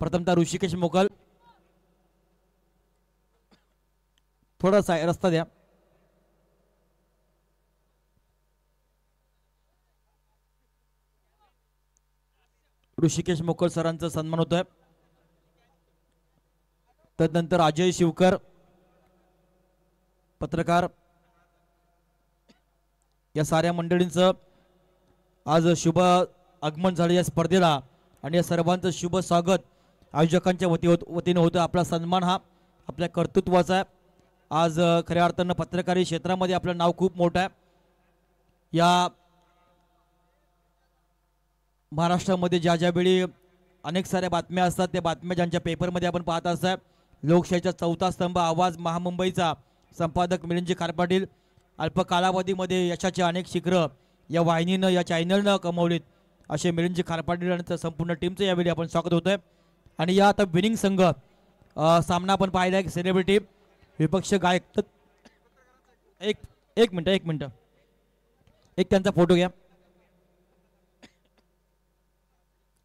प्रथमतः ऋषिकेश मोकल, थोडासा रस्ता द्या. ऋषिकेश मोकल सरांचा सन्मान होतोय. तदनंतर अजय शिवकर पत्रकार, या साऱ्या मंडळींचं आज शुभ आगमन झालं या स्पर्धेला आणि या सर्वांचं शुभ स्वागत आयोजकांच्या वतीने होतं. आपला सन्मान हा आपल्या कर्तृत्वाचा आहे. आज खऱ्या अर्थानं पत्रकारी क्षेत्रामध्ये आपलं नाव खूप मोठं आहे. या महाराष्ट्रामध्ये ज्या ज्यावेळी अनेक साऱ्या बातम्या असतात, त्या बातम्या ज्यांच्या पेपरमध्ये आपण पाहत असतात, लोकशाहीचा चौथा स्तंभ आवाज महामुंबईचा संपादक मिलिंदजी खारपाटील, अल्प कालावधीमध्ये यशाचे अनेक शिखरं या वाहिनीनं या चॅनलनं कमवलीत, असे मिलिंदजी खारपाटील आणि संपूर्ण टीमचं यावेळी आपण स्वागत होतंय. आणि या आता विनिंग संघ सामना आपण पाहिला आहे. सेलिब्रिटी विपक्ष गायक, एक मिनिट एक त्यांचा फोटो घ्या.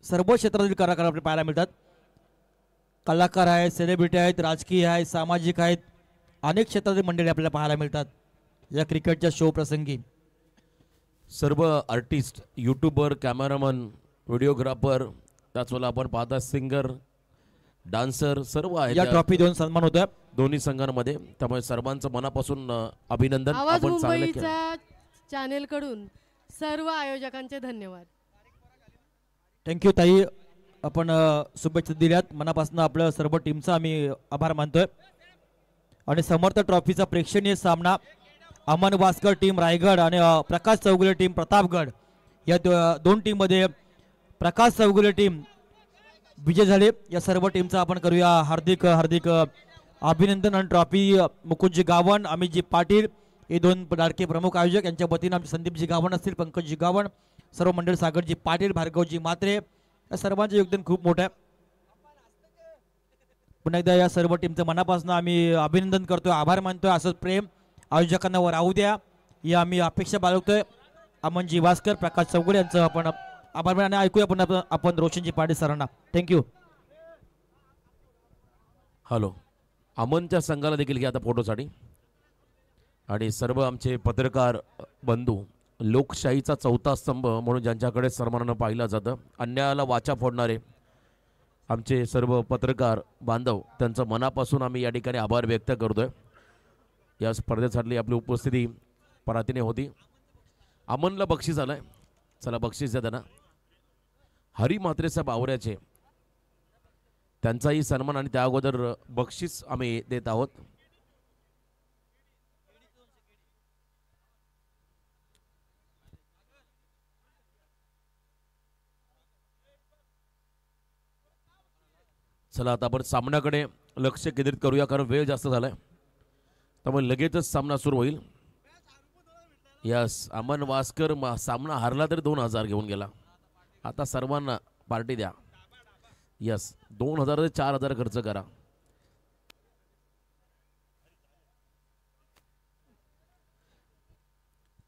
सर्व क्षेत्रातील कलाकार आपल्याला पाहायला मिळतात. कलाकार आहेत, सेलिब्रिटी आहेत, राजकीय आहेत, सामाजिक आहेत, अनेक क्षेत्रातील मंडळी आपल्याला पाहायला मिळतात या क्रिकेटच्या शो प्रसंगी. सर्व आर्टिस्ट, यूट्यूबर, कॅमेरामन, व्हिडिओग्राफर, त्याचवेळेला आपण पाहता सिंगर, डान्सर सर्व आहेत. या ट्रॉफी देऊन सन्मान होतोय दोन्ही संघांमध्ये. त्यामुळे सर्वांचं मनापासून अभिनंदन. आवाज मुंबईच्या चॅनेल कडून सर्व आयोजकांचे धन्यवाद. थँक्यू ताई, आपण शुभेच्छा दिल्यात. मनापासून आपलं सर्व टीमचा आम्ही आभार मानतोय. आणि समर्थ ट्रॉफीचा प्रेक्षणीय सामना अमन वास्कर टीम रायगड आणि प्रकाश चौगुले टीम प्रतापगड या दोन टीममध्ये प्रकाश चौगुले टीम विजय झाले. या सर्व टीमचा आपण करूया हार्दिक अभिनंदन. आणि ट्रॉफी मुकुंदजी गावण, अमितजी पाटील हे दोन लाडके प्रमुख आयोजक, यांच्या वतीनं आमचे संदीपजी गावण असतील, पंकजजी गावण, सर्व मंडळ, सागरजी पाटील, भार्गवजी मात्रे, या सर्वांचे योगदान खूप मोठं आहे. पुन्हा एकदा या सर्व टीमचं मनापासून आम्ही अभिनंदन करतोय, आभार मानतोय. असंच प्रेम आयोजकांना वर राहू द्या या आम्ही अपेक्षा बाळगतोय. अमनजी वास्कर, प्रकाश चौगुले यांचं आपण आभार मानूया. ऐकूया आपण रोशनजी पाटील सरांना. थँक्यू. हॅलो, अमनच्या संघाला देखील घ्या आता फोटोसाठी. आणि सर्व आमचे पत्रकार बंधू, लोकशाहीचा चौथा स्तंभ म्हणून ज्यांच्याकडे सन्मानानं पाहिलं जातं, अन्यायाला वाचा फोडणारे आमचे सर्व पत्रकार बांधव, त्यांचं मनापासून आम्ही या ठिकाणी आभार व्यक्त करतोय. या स्पर्धेसाठी आपली उपस्थिती परातीने होती. अमनला बक्षीस आलंय, चला बक्षीस द्या त्यांना. हरी म्हात्रेसाहेब आवऱ्याचे त्यांचाही सन्मान आणि त्या अगोदर बक्षीस आम्ही देत आहोत. चला आता आपण सामन्याकडे लक्ष केंद्रित करूया, कारण वेळ जास्त झालाय, त्यामुळे लगेचच सामना सुरू होईल. यस, अमन वास्कर सामना हारला तरी 2000 घेऊन गेला. आता सर्वांना पार्टी द्या. यस, 2000 ते 4000 खर्च करा.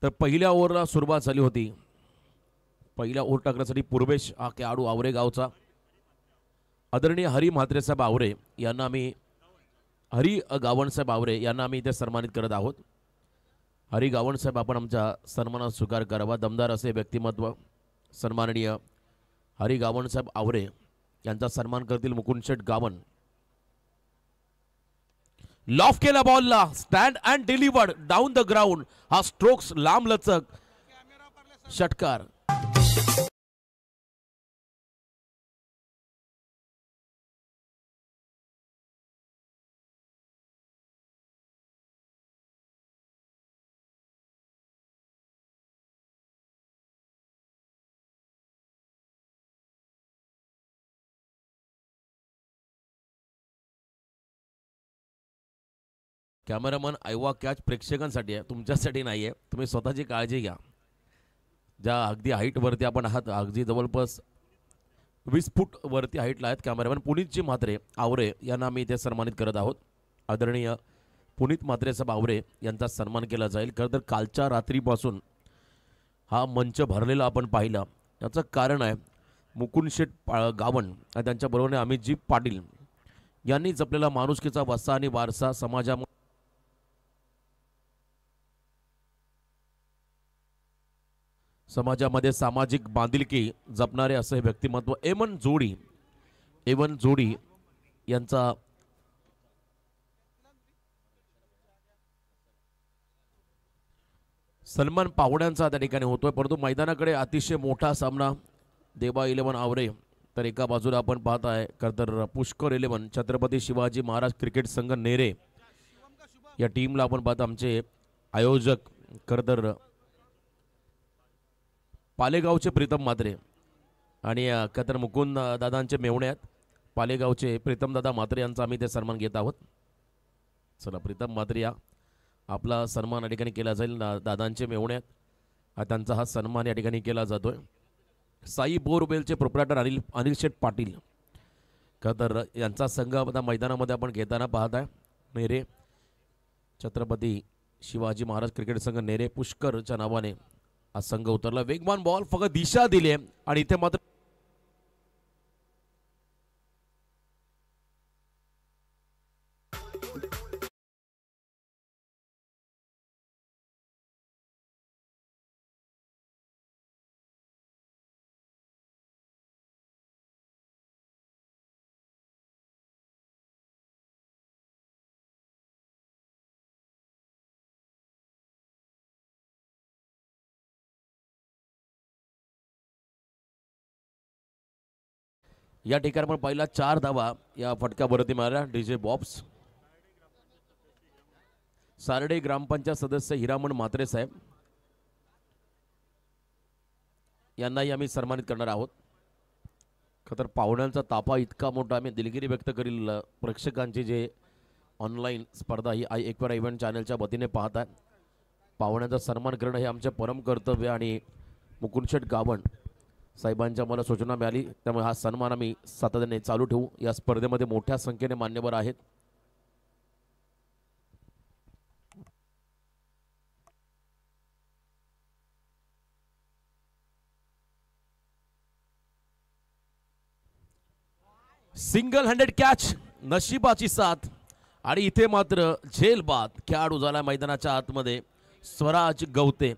तर पहिल्या ओव्हरला सुरुवात झाली होती. पहिल्या ओव्हर टाकण्यासाठी पूर्वेश हा खेळाडू आवरे गावचा, आदरणीय हरी म्हात्रेसाहेब आवरे यांना आम्ही हरी गावणसाहेब आवरे यांना आम्ही इथे सन्मानित करत आहोत. हरी गावणसाहेब, आपण आमच्या सन्मानात स्वीकार करावा. दमदार असे व्यक्तिमत्व सन्माननीय हरी गावणसाहेब आवरे यांचा सन्मान करतील मुकुंद शेठ गावण. लॉफ केला बॉलला, stand and delivered down the ground. हा स्ट्रोक्स लांब लचक षटकार. कॅमेरामन आयवा कॅच प्रेक्षकांसाठी आहे, तुमच्यासाठी नाही आहे. तुम्ही स्वतःची काळजी घ्या. ज्या अगदी हाईटवरती आपण आहात, अगदी जवळपास 20 फूट वरती हाईटला आहेत कॅमेरामॅन पुनीतजी म्हात्रे आवरे यांना आम्ही इथे सन्मानित करत आहोत. आदरणीय पुनीत म्हात्रेसाहेब आवरे यांचा सन्मान केला जाईल. खरं तर कालच्या रात्रीपासून हा मंच भरलेला आपण पाहिला. याचं कारण आहे मुकुंद शेठ गावण आणि त्यांच्या बरोबरीने अमितजी पाटील यांनी जपलेला माणुसकीचा वसा आणि वारसा समाजामध्ये सामाजिक बांधिलकी जपणारे असे व्यक्तिमत्व एवन जोडी यांचा सन्मान पाहुण्यांचा त्या ठिकाणी होतोय। परंतु मैदानाकडे अतिशय मोठा सामना देवा 11 आवरे, तर एका बाजूला आपण पाहत आहे तर पुष्कर 11 छत्रपती शिवाजी महाराज क्रिकेट संघ नेरे या टीमला आपण पाहत आमचे आयोजक तर पालेगावचे प्रीतम म्हात्रे आणि तर मुकुंद दादांचे मेवणे आहेत पालेगावचे प्रीतम दादा म्हात्रे यांचा आम्ही ते सन्मान घेत आहोत। चला प्रीतम म्हात्रे या आपला सन्मान या ठिकाणी केला जाईल। दादांचे मेवणे आहेत त्यांचा हा सन्मान या ठिकाणी केला जातोय। साई बोरवेलचे प्रोप्रायटर अनिल शेठ पाटील तर यांचा संघ आता मैदानामध्ये आपण घेताना पाहत आहे। नेरे छत्रपती शिवाजी महाराज क्रिकेट संघ नेरे पुष्करच्या नावाने हा संघ उतरला। वेगवान बॉल फक्त दिशा दिली आणि इथे मात्र या ठिकाणी पण पहिला 4 धावा या फटक्यावरती मिळाल्या। डीजे बॉब्स सारडे ग्रामपंचायत सदस्य हिरामण म्हात्रे साहेब यांनाही आम्ही सन्मानित करणार आहोत। खतर पाहुण्यांचा ताफा इतका मोठा आम्ही दिलगिरी व्यक्त करील प्रेक्षकांची जे ऑनलाईन स्पर्धा ही एकवारा इव्हेंट चॅनलच्या वतीने पाहत आहे। पाहुण्यांचा सन्मान करणं हे आमचे परम कर्तव्य आणि मुकुंद शेठ गावण साहेबांच्या मला सूचना मिळाली त्यामुळे हा सन्मान आम्ही सातत्याने चालू ठेवू। या स्पर्धेमध्ये मोठ्या संख्येने मान्यवर आहेत। सिंगल हँडेड कॅच नशिबाची साथ आणि इथे मात्र झेल बाद खेळाडू झाला मैदानाच्या आतमध्ये स्वराज गवते।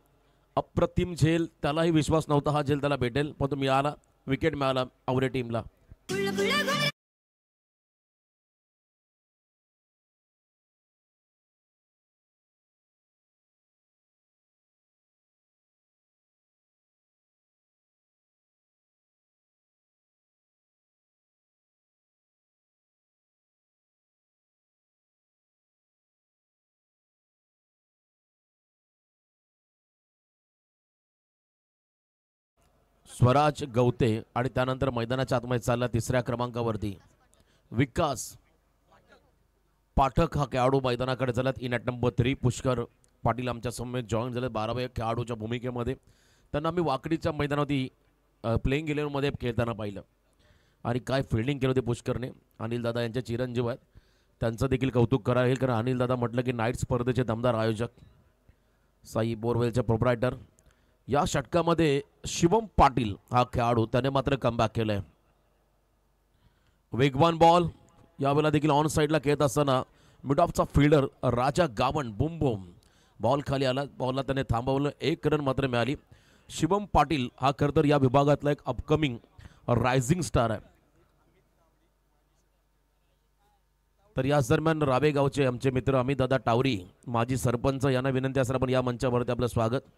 अप्रतिम झेल, त्यालाही विश्वास नव्हता हा झेल त्याला भेटेल पण तो मिळाला। विकेट मिळाला आवरे टीमला। स्वराज गवते आणि त्यानंतर मैदानाच्या आतमध्ये चालला तिसऱ्या क्रमांकावरती विकास पाठक हा खेळाडू मैदानाकडे झाला। In at number 3 Pushkar Patil आमच्या समोर जॉईन झाले 12व्या खेळाडूच्या भूमिकेमध्ये। त्यांना आम्ही वाकडीच्या मैदानावरती प्लेइंग 11 मध्ये खेळताना पाहिलं आणि काय फिल्डिंग केलं होते पुष्करने। अनिल दादा यांचे चिरंजीव आहेत, त्यांचं देखील कौतुक करावं लागेल कारण अनिल दादा म्हटलं की नाईट स्पर्धेचे दमदार आयोजक। साई बोरवेलचे प्रोप्रायटर या षटकामध्ये शिवम पाटील हा खेळाडू त्याने मात्र कमबॅक केलंय। वेगवान बॉल यावेळेला देखील ऑन साईडला खेळत असताना मिड ऑफचा फिल्डर राजा गावण बुम बुम बॉल खाली आला, बॉलला त्याने थांबवलं। 1 रन मात्र मिळाली। शिवम पाटील हा खरं तर या विभागातला एक अपकमिंग रायझिंग स्टार आहे। तर याच दरम्यान रावे गावचे आमचे मित्र अमित दादा टावरी माजी सरपंच यांना विनंती असणार पण या मंचावरती आपलं स्वागत।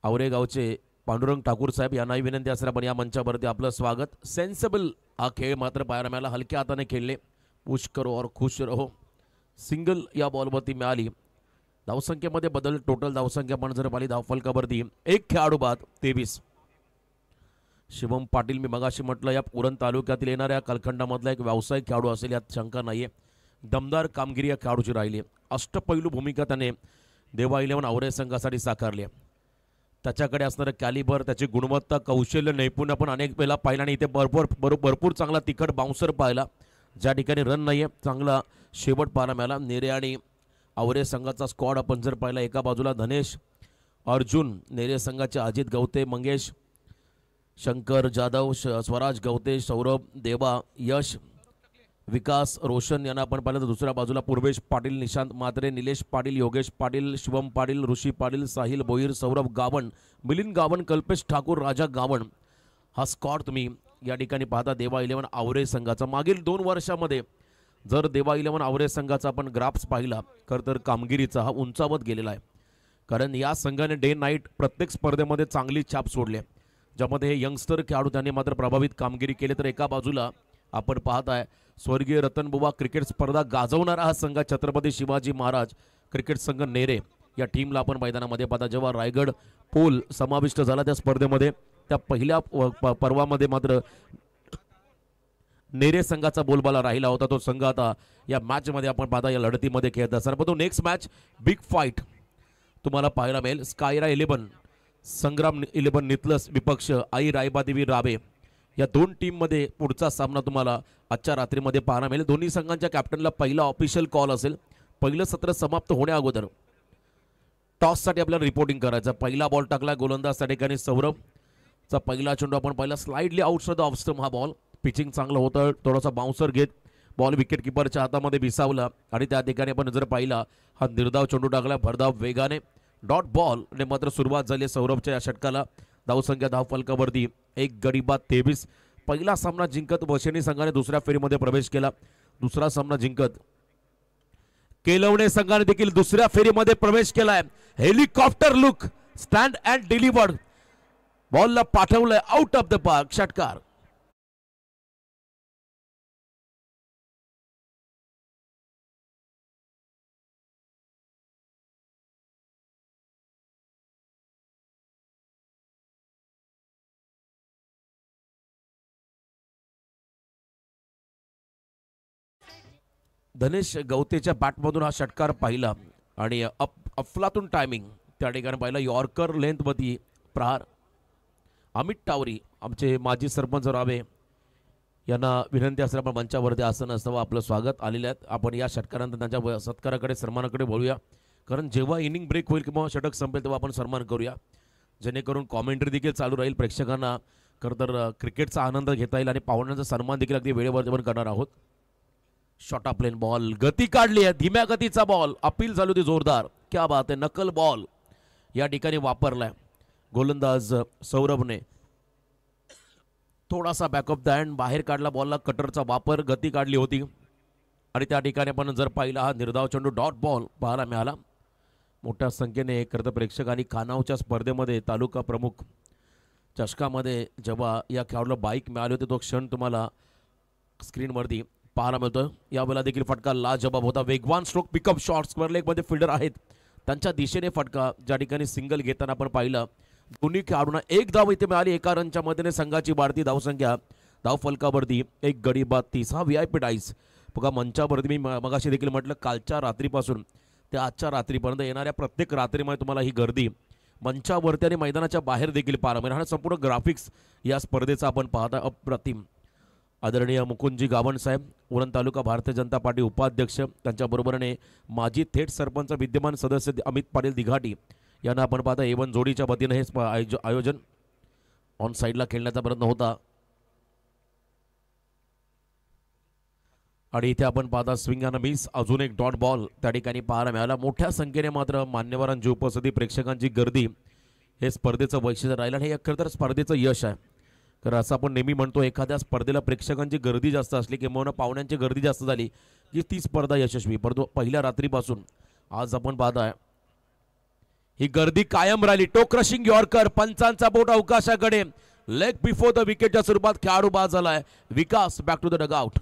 आवरे गावचे पांडुरंग ठाकूर साहेब यांनाही विनंती असणार पण या मंचावरती आपलं स्वागत। सेन्सिबल हा खेळ मात्र पाहायला मिळाला, हलक्या हाताने खेळले। पुश करो और खुश रहो सिंगल या बॉलवरती मिळाली। धावसंख्येमध्ये बदल, टोटल धावसंख्या पण जर पाहिली धावफलकावरती 1 खेळाडू बाद 23। शिवम पाटील मी मगाशी म्हटलं या उरण तालुक्यातील येणाऱ्या कालखंडामधला एक व्यावसायिक खेळाडू असेल यात शंका नाहीये। दमदार कामगिरी या खेळाडूची राहिली। अष्टपैलू भूमिका त्याने देवा 11 आवरे संघासाठी साकारली आहे। त्याच्याकडे असणारं कॅलिबर, त्याची गुणवत्ता, कौशल्य, नैपुण्य पण अनेक वेळेला पाहिला आणि इथे भरपूर चांगला तिखट बाउन्सर पाहिला ज्या ठिकाणी रन नाहीये। चांगला शेवट पाहायला मिळाला। नेरे आणि आवरे संघाचा स्क्वॉड आपण जर पाहिला एका बाजूला धनेश अर्जुन, नेरे संघाचे अजित गवते, मंगेश, शंकर जाधव, स्वराज गवते, सौरभ, देवा, यश, विकास, रोशन यांना आपण पाहिलं तर दुसऱ्या बाजूला पूर्वेश पाटील, निशांत मात्रे, निलेश पाटील, योगेश पाटील, शिवम पाटील, ऋषी पाटील, साहिल बोईर, सौरभ गावण, मिलिंद गावण, कल्पेश ठाकूर, राजा गावण हा स्कॉट तुम्ही या ठिकाणी पाहता देवा 11 आवरे संघाचा. मागील 2 वर्षामध्ये जर देवा 11 आवरे संघाचा आपण ग्राफ्स पाहिला तर कामगिरीचा हा उंचावत गेलेला आहे. कारण या संघाने डे नाईट प्रत्येक स्पर्धेमध्ये चांगली छाप सोडली आहे, ज्यामध्ये हे यंगस्टर खेळाडू त्यांनी मात्र प्रभावित कामगिरी केली. तर एका बाजूला आपण पाहताय स्वर्गीय रतनबुवा क्रिकेट स्पर्धा गाजवणारा हा संघ छत्रपती शिवाजी महाराज क्रिकेट संघ नेरे या टीमला आपण मैदानामध्ये पाहता. जेव्हा रायगड पोल समाविष्ट झाला त्या स्पर्धेमध्ये त्या पहिल्या पर्वामध्ये मात्र नेरे संघाचा बोलबाला राहिला होता. तो संघ आता या मॅच मध्ये आपण पाहता या लढतीमध्ये खेळत असताना परंतु नेक्स्ट मॅच बिग फाईट तुम्हाला पाहायला मिळेल. स्कायरा 11 संग्राम 11 नितलस विपक्ष आई रायबादेवी राबे या 2 टीममध्ये पुढचा सामना तुम्हाला आजच्या रात्रीमध्ये पाहायला मिळेल. दोन्ही संघांच्या कॅप्टनला पहिला ऑफिशियल कॉल असेल. पहिलं सत्र समाप्त होण्या अगोदर टॉससाठी आपल्याला रिपोर्टिंग करायचं. पहिला बॉल टाकला गोलंदाज त्या ठिकाणी सौरभचा पहिला चेंडू आपण पाहिला slightly outside the off stump. हा बॉल पिचिंग चांगलं होतं, थोडासा बाउन्सर घेत बॉल विकेट किपरच्या हातामध्ये विसावला आणि त्या ठिकाणी आपण जर पाहिला हा निर्धाव चेंडू टाकला भरधाव वेगाने डॉट बॉल ने मात्र सुरुवात झाली सौरभच्या या षटकाला. धावसंख्या धाव फलकावरती 1 गडी बाद 23. पहिला सामना जिंकत वशिनी संघाने दुसऱ्या फेरीमध्ये प्रवेश केला. दुसरा सामना जिंकत केलवणे संघाने देखील दुसऱ्या फेरीमध्ये प्रवेश केलाय. Helicopter look stand and delivered बॉलला पाठवलंय आउट ऑफ द पार्क षटकार. धनेश गवतेच्या बॅटमधून हा षटकार पाहिला आणि अफलातून टायमिंग त्या ठिकाणी पाहिला. यॉर्कर लेंथमध्ये प्रहार. अमित टावरी आमचे माजी सरपंच रावे यांना विनंती असेल आपण मंचावरती आसन असावं. आपलं स्वागत आलेले आहेत. आपण या षटकारानंतर त्यांच्या सत्काराकडे सन्मानाकडे बोलूया. कारण जेव्हा इनिंग ब्रेक होईल किंवा षटक संपेल तेव्हा आपण सन्मान करूया, जेणेकरून कॉमेंट्री देखील चालू राहील. प्रेक्षकांना खरं तर क्रिकेटचा आनंद घेता येईल आणि पाहुण्यांचा सन्मान देखील अगदी वेळेवर आपण करणार आहोत. शॉर्ट ऑफ प्लेन बॉल गती काढली आहे, धीम्या गतीचा बॉल अपील झाली होती जोरदार. क्या बात आहे, नकल बॉल या ठिकाणी वापरलाय गोलंदाज सौरभने. थोडासा बॅकअप द हँड बाहेर काढला बॉलला, कटरचा वापर गती काढली होती आणि त्या ठिकाणी आपण जर पाहिला हा निर्धाव चेंडू डॉट बॉल पाहायला मिळाला. मोठ्या संख्येने करत प्रेक्षकांनी कानावच्या स्पर्धेमध्ये तालुका प्रमुख चषकामध्ये जेव्हा या खेळाडूला बाईक मिळाली होती तो क्षण तुम्हाला स्क्रीनवरती पाहायला मिळतोय. यावेळेला देखील फटका लाजबाब होता. वेगवान stroke pickup shot square leg मध्ये फिल्डर आहेत त्यांच्या दिशेने फटका ज्या ठिकाणी सिंगल घेताना आपण पाहिलं. दोन्ही खेळाडूंना 1 धाव इथे मिळाली. 1 रनच्या मदतीने संघाची वाढती धावसंख्या धाव फलकावरती 1 गडी बाद 30. हा VIP डाईस बघा मंचावरती मी मगाशी देखील म्हटलं कालच्या रात्रीपासून ते आजच्या रात्रीपर्यंत येणाऱ्या प्रत्येक रात्रीमध्ये तुम्हाला ही गर्दी मंचावरती आणि मैदानाच्या बाहेर देखील पाहायला मिळेल. हा संपूर्ण ग्राफिक्स या स्पर्धेचा आपण पाहता अप्रतिम. आदरणीय मुकुंदजी गावण साहेब उरण तालुका भारतीय जनता पार्टी उपाध्यक्ष, त्यांच्याबरोबरने माजी थेट सरपंच विद्यमान सदस्य अमित पाटील दिघाटी यांना आपण पाहता A1 जोडीच्या वतीने हे आयोजन ऑन साईडला खेळण्याचा प्रयत्न होता आणि इथे आपण पाहता स्विंग आणि मिस अजून एक डॉट बॉल त्या ठिकाणी पाहायला मिळाला. मोठ्या संख्येने मात्र मान्यवरांची उपस्थिती, प्रेक्षकांची गर्दी हे स्पर्धेचं वैशिष्ट्य राहिलं आणि हे खरं तर स्पर्धेचं यश आहे. कारण असं आपण नेहमी म्हणतो एखाद्या स्पर्धेला प्रेक्षकांची गर्दी जास्त असली किंवा पाहुण्यांची गर्दी जास्त झाली की ती स्पर्धा यशस्वी. परंतु पहिल्या रात्रीपासून आज आपण पाहताय ही गर्दी कायम राहिली. टो क्रशिंग यॉर्कर, पंचांचा बोट अवकाशाकडे, लेग बिफोर द विकेटच्या स्वरूपात खेळाडू बाद झालाय. Vikas back to the dugout.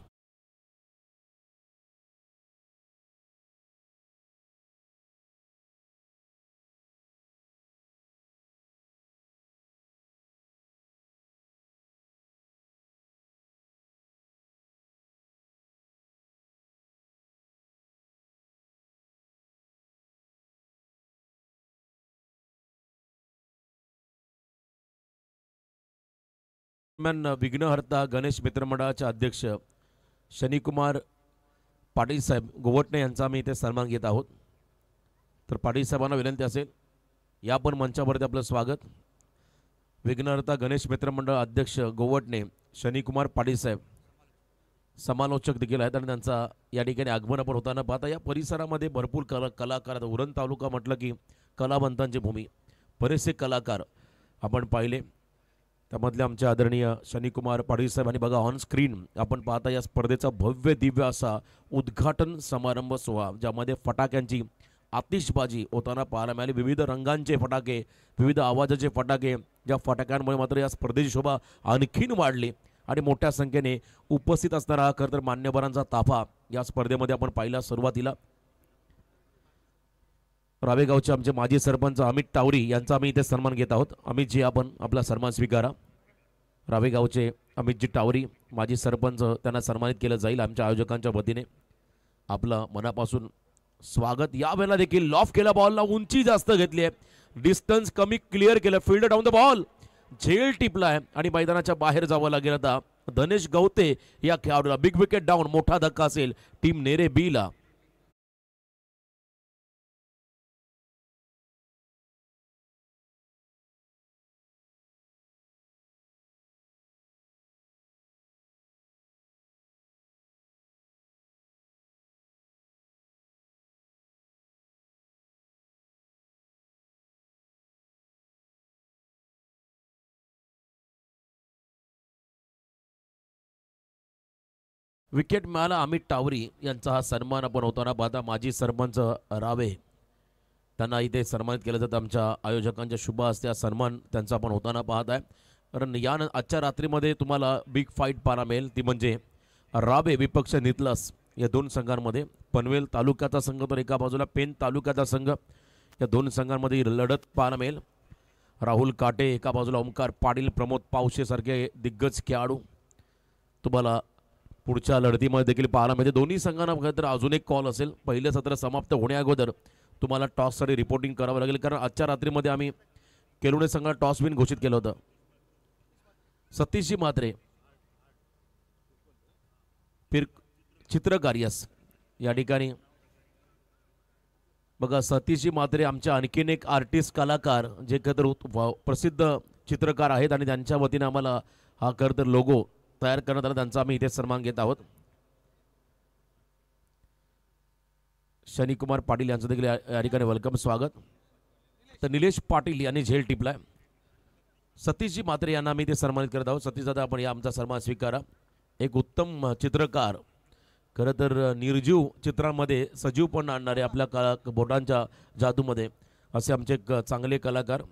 विघ्नहर्ता गणेश मित्रमंडळाचे अध्यक्ष शनिकुमार पाटील साहेब गोवटणे यांचा आम्ही इथे सन्मान घेत आहोत. तर पाटील साहेबांना विनंती असेल या पण मंचावरती आपलं स्वागत. विघ्नहर्ता गणेश मित्र मंडळ अध्यक्ष गोवटणे शनिकुमार पाटील साहेब समालोचक देखील आहेत आणि त्यांचा या ठिकाणी आगमन आपण होताना पाहता. या परिसरामध्ये भरपूर कलाकार, उरण तालुका म्हटलं की कलावंतांची भूमी, बरेचसे कलाकार आपण पाहिले. त्यामधले आमचे आदरणीय शनिकुमार पाटील साहेब आणि बघा ऑन स्क्रीन आपण पाहता या स्पर्धेचा भव्य दिव्य असा उद्घाटन समारंभ सोहळा, ज्यामध्ये फटाक्यांची आतिषबाजी होताना पाहायला मिळाली. विविध रंगांचे फटाके, विविध आवाजाचे फटाके, ज्या फटाक्यांमुळे मात्र या स्पर्धेची शोभा आणखीन वाढली आणि मोठ्या संख्येने उपस्थित असणारा खरं तर मान्यवरांचा ताफा या स्पर्धेमध्ये आपण पाहिला. सुरुवातीला रावेगावचे आमचे माजी सरपंच अमित टावरी यांचा आम्ही इथे सन्मान घेत आहोत. अमितजी, आपण आपला सन्मान स्वीकारा. रावेगावचे अमितजी टावरी माजी सरपंच, त्यांना सन्मानित केलं जाईल आमच्या आयोजकांच्या वतीने. आपलं मनापासून स्वागत. या वेळेला देखील लॉफ केला, बॉलला उंची जास्त घेतली आहे, डिस्टन्स कमी क्लिअर केलं, फील्ड डाऊन द बॉल, झेल टिपला आहे आणि मैदानाच्या बाहेर जावं लागेल. आता धनेश गवते या खेळाडूला बिग विकेट डाऊन, मोठा धक्का असेल टीम नेरे बी ला. विकेट मिळाला अमित टावरी यांचा हा सन्मान आपण होताना पाहता. माजी सरपंच रावे त्यांना इथे सन्मानित केलं जातं आमच्या आयोजकांच्या शुभ हस्ते. हा सन्मान त्यांचा आपण होताना पाहत आहे. कारण या आजच्या रात्रीमध्ये तुम्हाला बिग फाईट पाहायला मिळेल, ती म्हणजे रावे विपक्ष नितलस या दोन संघांमध्ये. पनवेल तालुक्याचा संघ तर एका बाजूला, पेन तालुक्याचा संघ, या दोन संघांमध्ये लढत पाहायला मिळेल. राहुल काटे एका बाजूला, ओमकार पाटील, प्रमोद पावशे सारखे दिग्गज खेळाडू तुम्हाला पुढच्या लढतीमध्ये देखील पाहायला मिळते. दोन्ही संघांना बघा तर अजून एक कॉल असेल. पहिले सत्र समाप्त होण्याअगोदर तुम्हाला टॉससाठी रिपोर्टिंग करावं लागेल, कारण आजच्या रात्रीमध्ये आम्ही केलुणे संघाला टॉस विन घोषित केलं होतं. सतीशजी म्हात्रे फिर चित्रकार, यस या ठिकाणी बघा सतीशजी म्हात्रे आमचे आणखीन एक आर्टिस्ट कलाकार, जे खरं प्रसिद्ध चित्रकार आहेत आणि त्यांच्या वतीने आम्हाला हा खरं तर लोगो तयार करण्यात आला, त्यांचा आम्ही इथे सन्मान घेत आहोत. शनिकुमार पाटील यांचं देखील या ठिकाणी वेलकम स्वागत. तर निलेश पाटील यांनी झेल टिपलाय. सतीशजी म्हात्रे यांना आम्ही इथे सन्मानित करत आहोत. सतीश दादा, आपण या आमचा सन्मान स्वीकारा. एक उत्तम चित्रकार, खरं तर निर्जीव चित्रांमध्ये सजीवपण आणणारे, आपल्या बोटांच्या जादूमध्ये असे आमचे चांगले कलाकार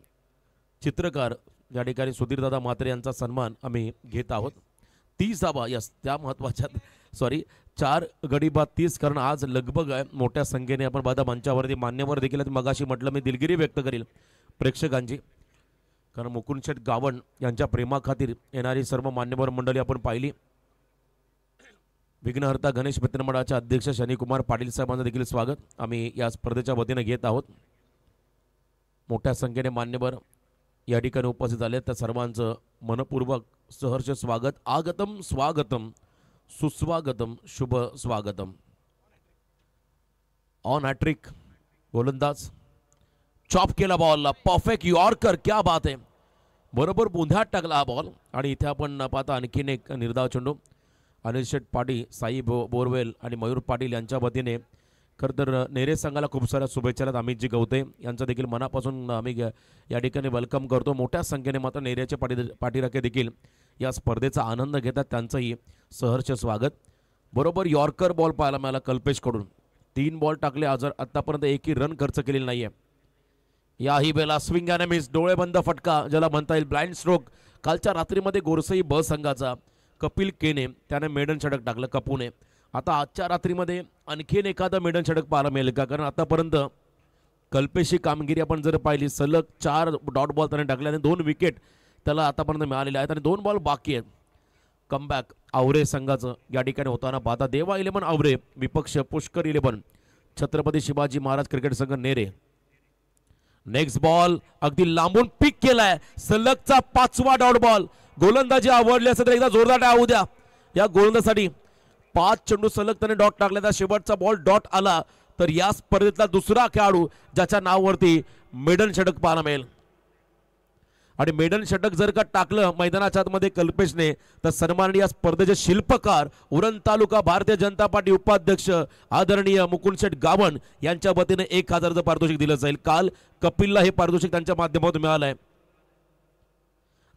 चित्रकार या ठिकाणी सुधीरदादा म्हात्रे यांचा सन्मान आम्ही घेत आहोत. 30 धावा, यस त्या महत्त्वाच्या, सॉरी 4 गडी बाद 30, कारण आज लगबग आहे मोठ्या संख्येने. आपण बघा मंचावरती मान्यवर देखील मगाशी म्हटलं मी दिलगिरी व्यक्त करेल प्रेक्षकांची, कारण मुकुंद शेठ गावण यांच्या प्रेमाखातीर येणारी सर्व मान्यवर मंडळी आपण पाहिली. विघ्नहर्ता गणेश मित्रमंडळाचे अध्यक्ष शनिकुमार पाटील साहेबांचं देखील स्वागत आम्ही या स्पर्धेच्या वतीने घेत आहोत. मोठ्या संख्येने मान्यवर या ठिकाणी उपस्थित झाले, त्या सर्वांचं मनपूर्वक सहर्ष स्वागत. आगतम स्वागतम सुस्वागतम शुभ स्वागतम. ऑन हॅट्रिक गोलंदाज, चॉप केला बॉलला, परफेक्ट यॉर्कर, क्या बात आहे, बरोबर बुंध्यात टाकला हा बॉल. आणि इथे आपण पाहता आणखीन एक निर्धाव चेंडू. अनिल शेठ पाटील, साई बोरवेल आणि मयूर पाटील यांच्या वतीने खरं तर नेरे संघाला खूप साऱ्या शुभेच्छा. अमितजी गवते यांचं देखील मनापासून आम्ही या ठिकाणी वेलकम करतो. मोठ्या संख्येने मात्र नेरेचे पाठीराखे देखील या स्पर्धेचा आनंद घेतात, त्यांचंही सहर्ष स्वागत. बरोबर यॉर्कर बॉल पाहायला मिळाला कल्पेशकडून. 3 बॉल टाकले, आतापर्यंत एकही रन खर्च केलेली नाहीये. याही वेळेला स्विंग अँड मिस, डोळेबंद फटका ज्याला म्हणता येईल, ब्लाइंड स्ट्रोक. कालच्या रात्रीमध्ये गोरसई ब संघाचा कपिल केने त्याने मेडन षटक टाकलं कपूने. आता आजच्या रात्रीमध्ये आणखीन एखादा मेडन षटक पाहायला मिळेल का, कारण आतापर्यंत कल्पेशी कामगिरी आपण जर पाहिली, सलग 4 डॉट बॉल त्याने टाकले आणि 2 विकेट त्याला आतापर्यंत मिळालेले आहेत आणि 2 बॉल बाकी आहेत. कमबॅक आवरे संघाचं या ठिकाणी होताना पाहता. देवा 11 आवरे विपक्ष पुष्कर 11 छत्रपती शिवाजी महाराज क्रिकेट संघ नेरे. नेक्स्ट बॉल अगदी लांबून पिक केलाय, सलगचा 5वा डॉट बॉल. गोलंदाजी आवडली असेल तर एकदा जोरदार टाळ्या द्या या गोलंदाजासाठी. 5 चेंडू सलग त्याने डॉट टाकले, शेवटचा बॉल डॉट आला. तर या स्पर्धेतला दुसरा खेळाडू ज्याच्या नावावरती मेडन षटक पाहायला मिळेल. आणि मेडन षटक जर का टाकलं मैदानाच्या आतमध्ये कल्पेशने तर सन्माननीय स्पर्धेचे शिल्पकार उरण तालुका भारतीय जनता पार्टी उपाध्यक्ष आदरणीय मुकुंद शेठ गावण यांच्या वतीने 1000चं पारितोषिक दिलं जाईल. काल कपिलला हे पारितोषिक त्यांच्या माध्यमातून मिळालंय.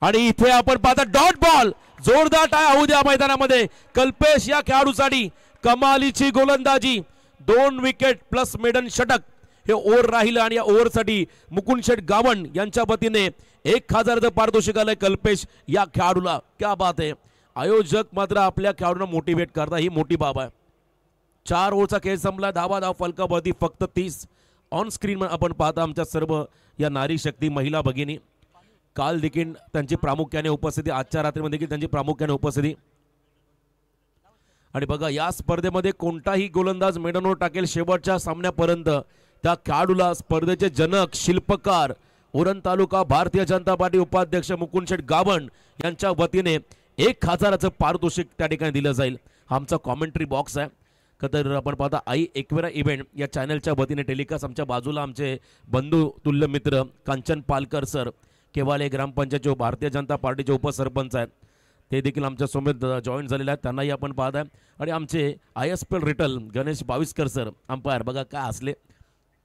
आणि इथे आपण पाहता डॉट बॉल, जोरदार टाळ्या होऊ द्या मैदानामध्ये. कल्पेश या खेळाडूसाठी कमालीची गोलंदाजी, 2 विकेट प्लस मेडन षटक हे ओव्हर राहिलं. आणि या ओव्हरसाठी मुकुंद शेठ गावण यांच्या वतीने 1000चं पारितोषिक आलंय कल्पेश या खेळाडूला. क्या बात आहे. आयोजक मात्र आपल्या खेळाडूंना मोटिवेट करता, ही मोठी बाब आहे. 4 ओव्हरचा खेळ संपला, धावा फलकावरती फक्त 30. ऑन स्क्रीन आपण पाहता आमच्या सर्व या नारी शक्ती महिला भगिनी. काल देखील त्यांची प्रामुख्याने उपस्थिती, आजच्या रात्रीमध्ये देखील त्यांची प्रामुख्याने उपस्थिती. आणि बघा या स्पर्धेमध्ये कोणताही गोलंदाज मेडनवर टाकेल शेवटच्या सामन्यापर्यंत त्या खेळाडूला स्पर्धेचे जनक शिल्पकार उरण तालुका भारतीय जनता पार्टी उपाध्यक्ष मुकुंद शेठ गावण यांच्या वतीने 1000चं पारितोषिक त्या ठिकाणी दिलं जाईल. हा आमचा कॉमेंट्री बॉक्स आहे. तर आपण पाहता आई एकवेरा इव्हेंट या चॅनलच्या वतीने टेलिकास्ट. आमच्या बाजूला आमचे बंधू तुल्य मित्र कांचन पालकर सर, केवाले ग्रामपंचायतचे भारतीय जनता पार्टीचे उपसरपंच आहेत, ते देखील आमच्या सोबत जॉईन झालेले आहेत, त्यांनाही आपण पाहताय. आणि आमचे ISPL रिटल गणेश बाविस्कर सर अंपायर, बघा काय असले,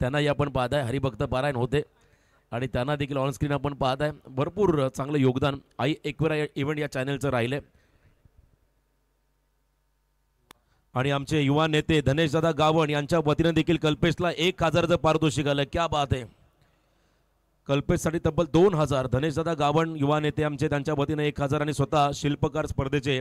त्यांनाही आपण पाहताय. हरिभक्त पारायण होते आणि त्यांना देखील ऑन स्क्रीन आपण पाहताय. भरपूर चांगलं योगदान आई एकवेरा इव्हेंट या चॅनलचं राहिले. आणि आमचे युवा नेते धनेशदादा गावण यांच्या वतीने देखील कल्पेशला 1000चं पारितोषिक आलं. क्या बात आहे. कल्पेशसाठी तब्बल 2000. धनेशदादा गावण युवा नेते आमचे, त्यांच्या वतीने 1000 आणि स्वतः शिल्पकार स्पर्धेचे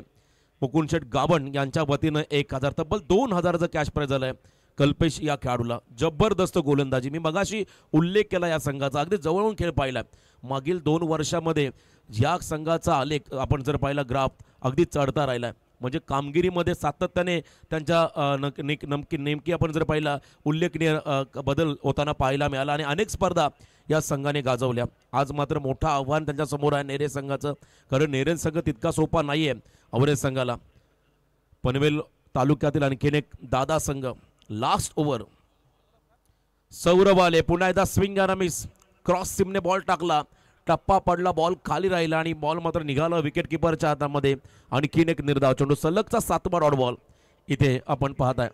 मुकुंद शेठ गावण यांच्या वतीने 1000, तब्बल 2000चं कॅश प्राइज झालंय कल्पेश या खेळाडूला. जबरदस्त गोलंदाजी. मी मगाशी उल्लेख केला या संघाचा, अगदी जवळून खेळ पाहिला. मागील 2 वर्षामध्ये या संघाचा आलेख आपण जर पाहिला, ग्राफ अगदी चढता राहिला. म्हणजे कामगिरीमध्ये सातत्याने त्यांच्या नेमकी आपण जर पाहिला उल्लेखनीय बदल होताना पाहायला मिळाला. आणि अनेक स्पर्धा या संघाने गाजवल्या. आज मात्र मोठं आव्हान त्यांच्या समोर आहे नेरे संघाचं. कारण नेरे संघ तितका सोपा नाही आहे आवरे संघाला. पनवेल तालुक्यातील आणखीन एक दादा संघ. लास्ट ओव्हर सौरभ आले, पुन्हा एकदा स्विंग आणि मिस, क्रॉस सिमने बॉल टाकला, टप्पा पडला, बॉल खाली राहिला आणि बॉल मात्र निघाला विकेट किपरच्या हातामध्ये. आणखीन एक निर्धाव चेंडू, सलगचा 7वा डॉट बॉल इथे आपण पाहताय.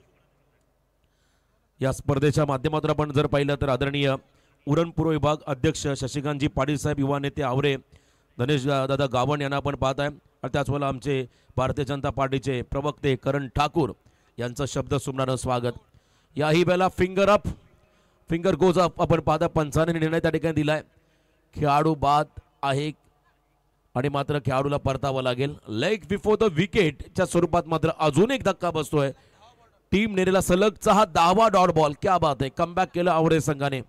या स्पर्धेच्या माध्यमातून आपण जर पाहिलं तर आदरणीय उरण पूर्व विभाग अध्यक्ष शशिकांतजी पाटील साहेब, युवा नेते आवरे धनेश दादा गावण यांना आपण पाहताय. आणि त्याचवेळेला आमचे भारतीय जनता पार्टीचे प्रवक्ते करण ठाकूर यांचं शब्द सुमणारं स्वागत. याही वेळेला finger up, finger goes up आपण पाहता. पंचाने निर्णय त्या ठिकाणी दिलाय. खेळाडू बाद आहे आणि मात्र खेळाडूला परतावं लागेल. लेग बिफोर द विकेटच्या स्वरूपात मात्र अजून एक धक्का बसतोय. टीम नेरेला सलगचा हा 10वा डॉट बॉल. क्या बात आहे. कमबॅक केलं आवरे संघाने.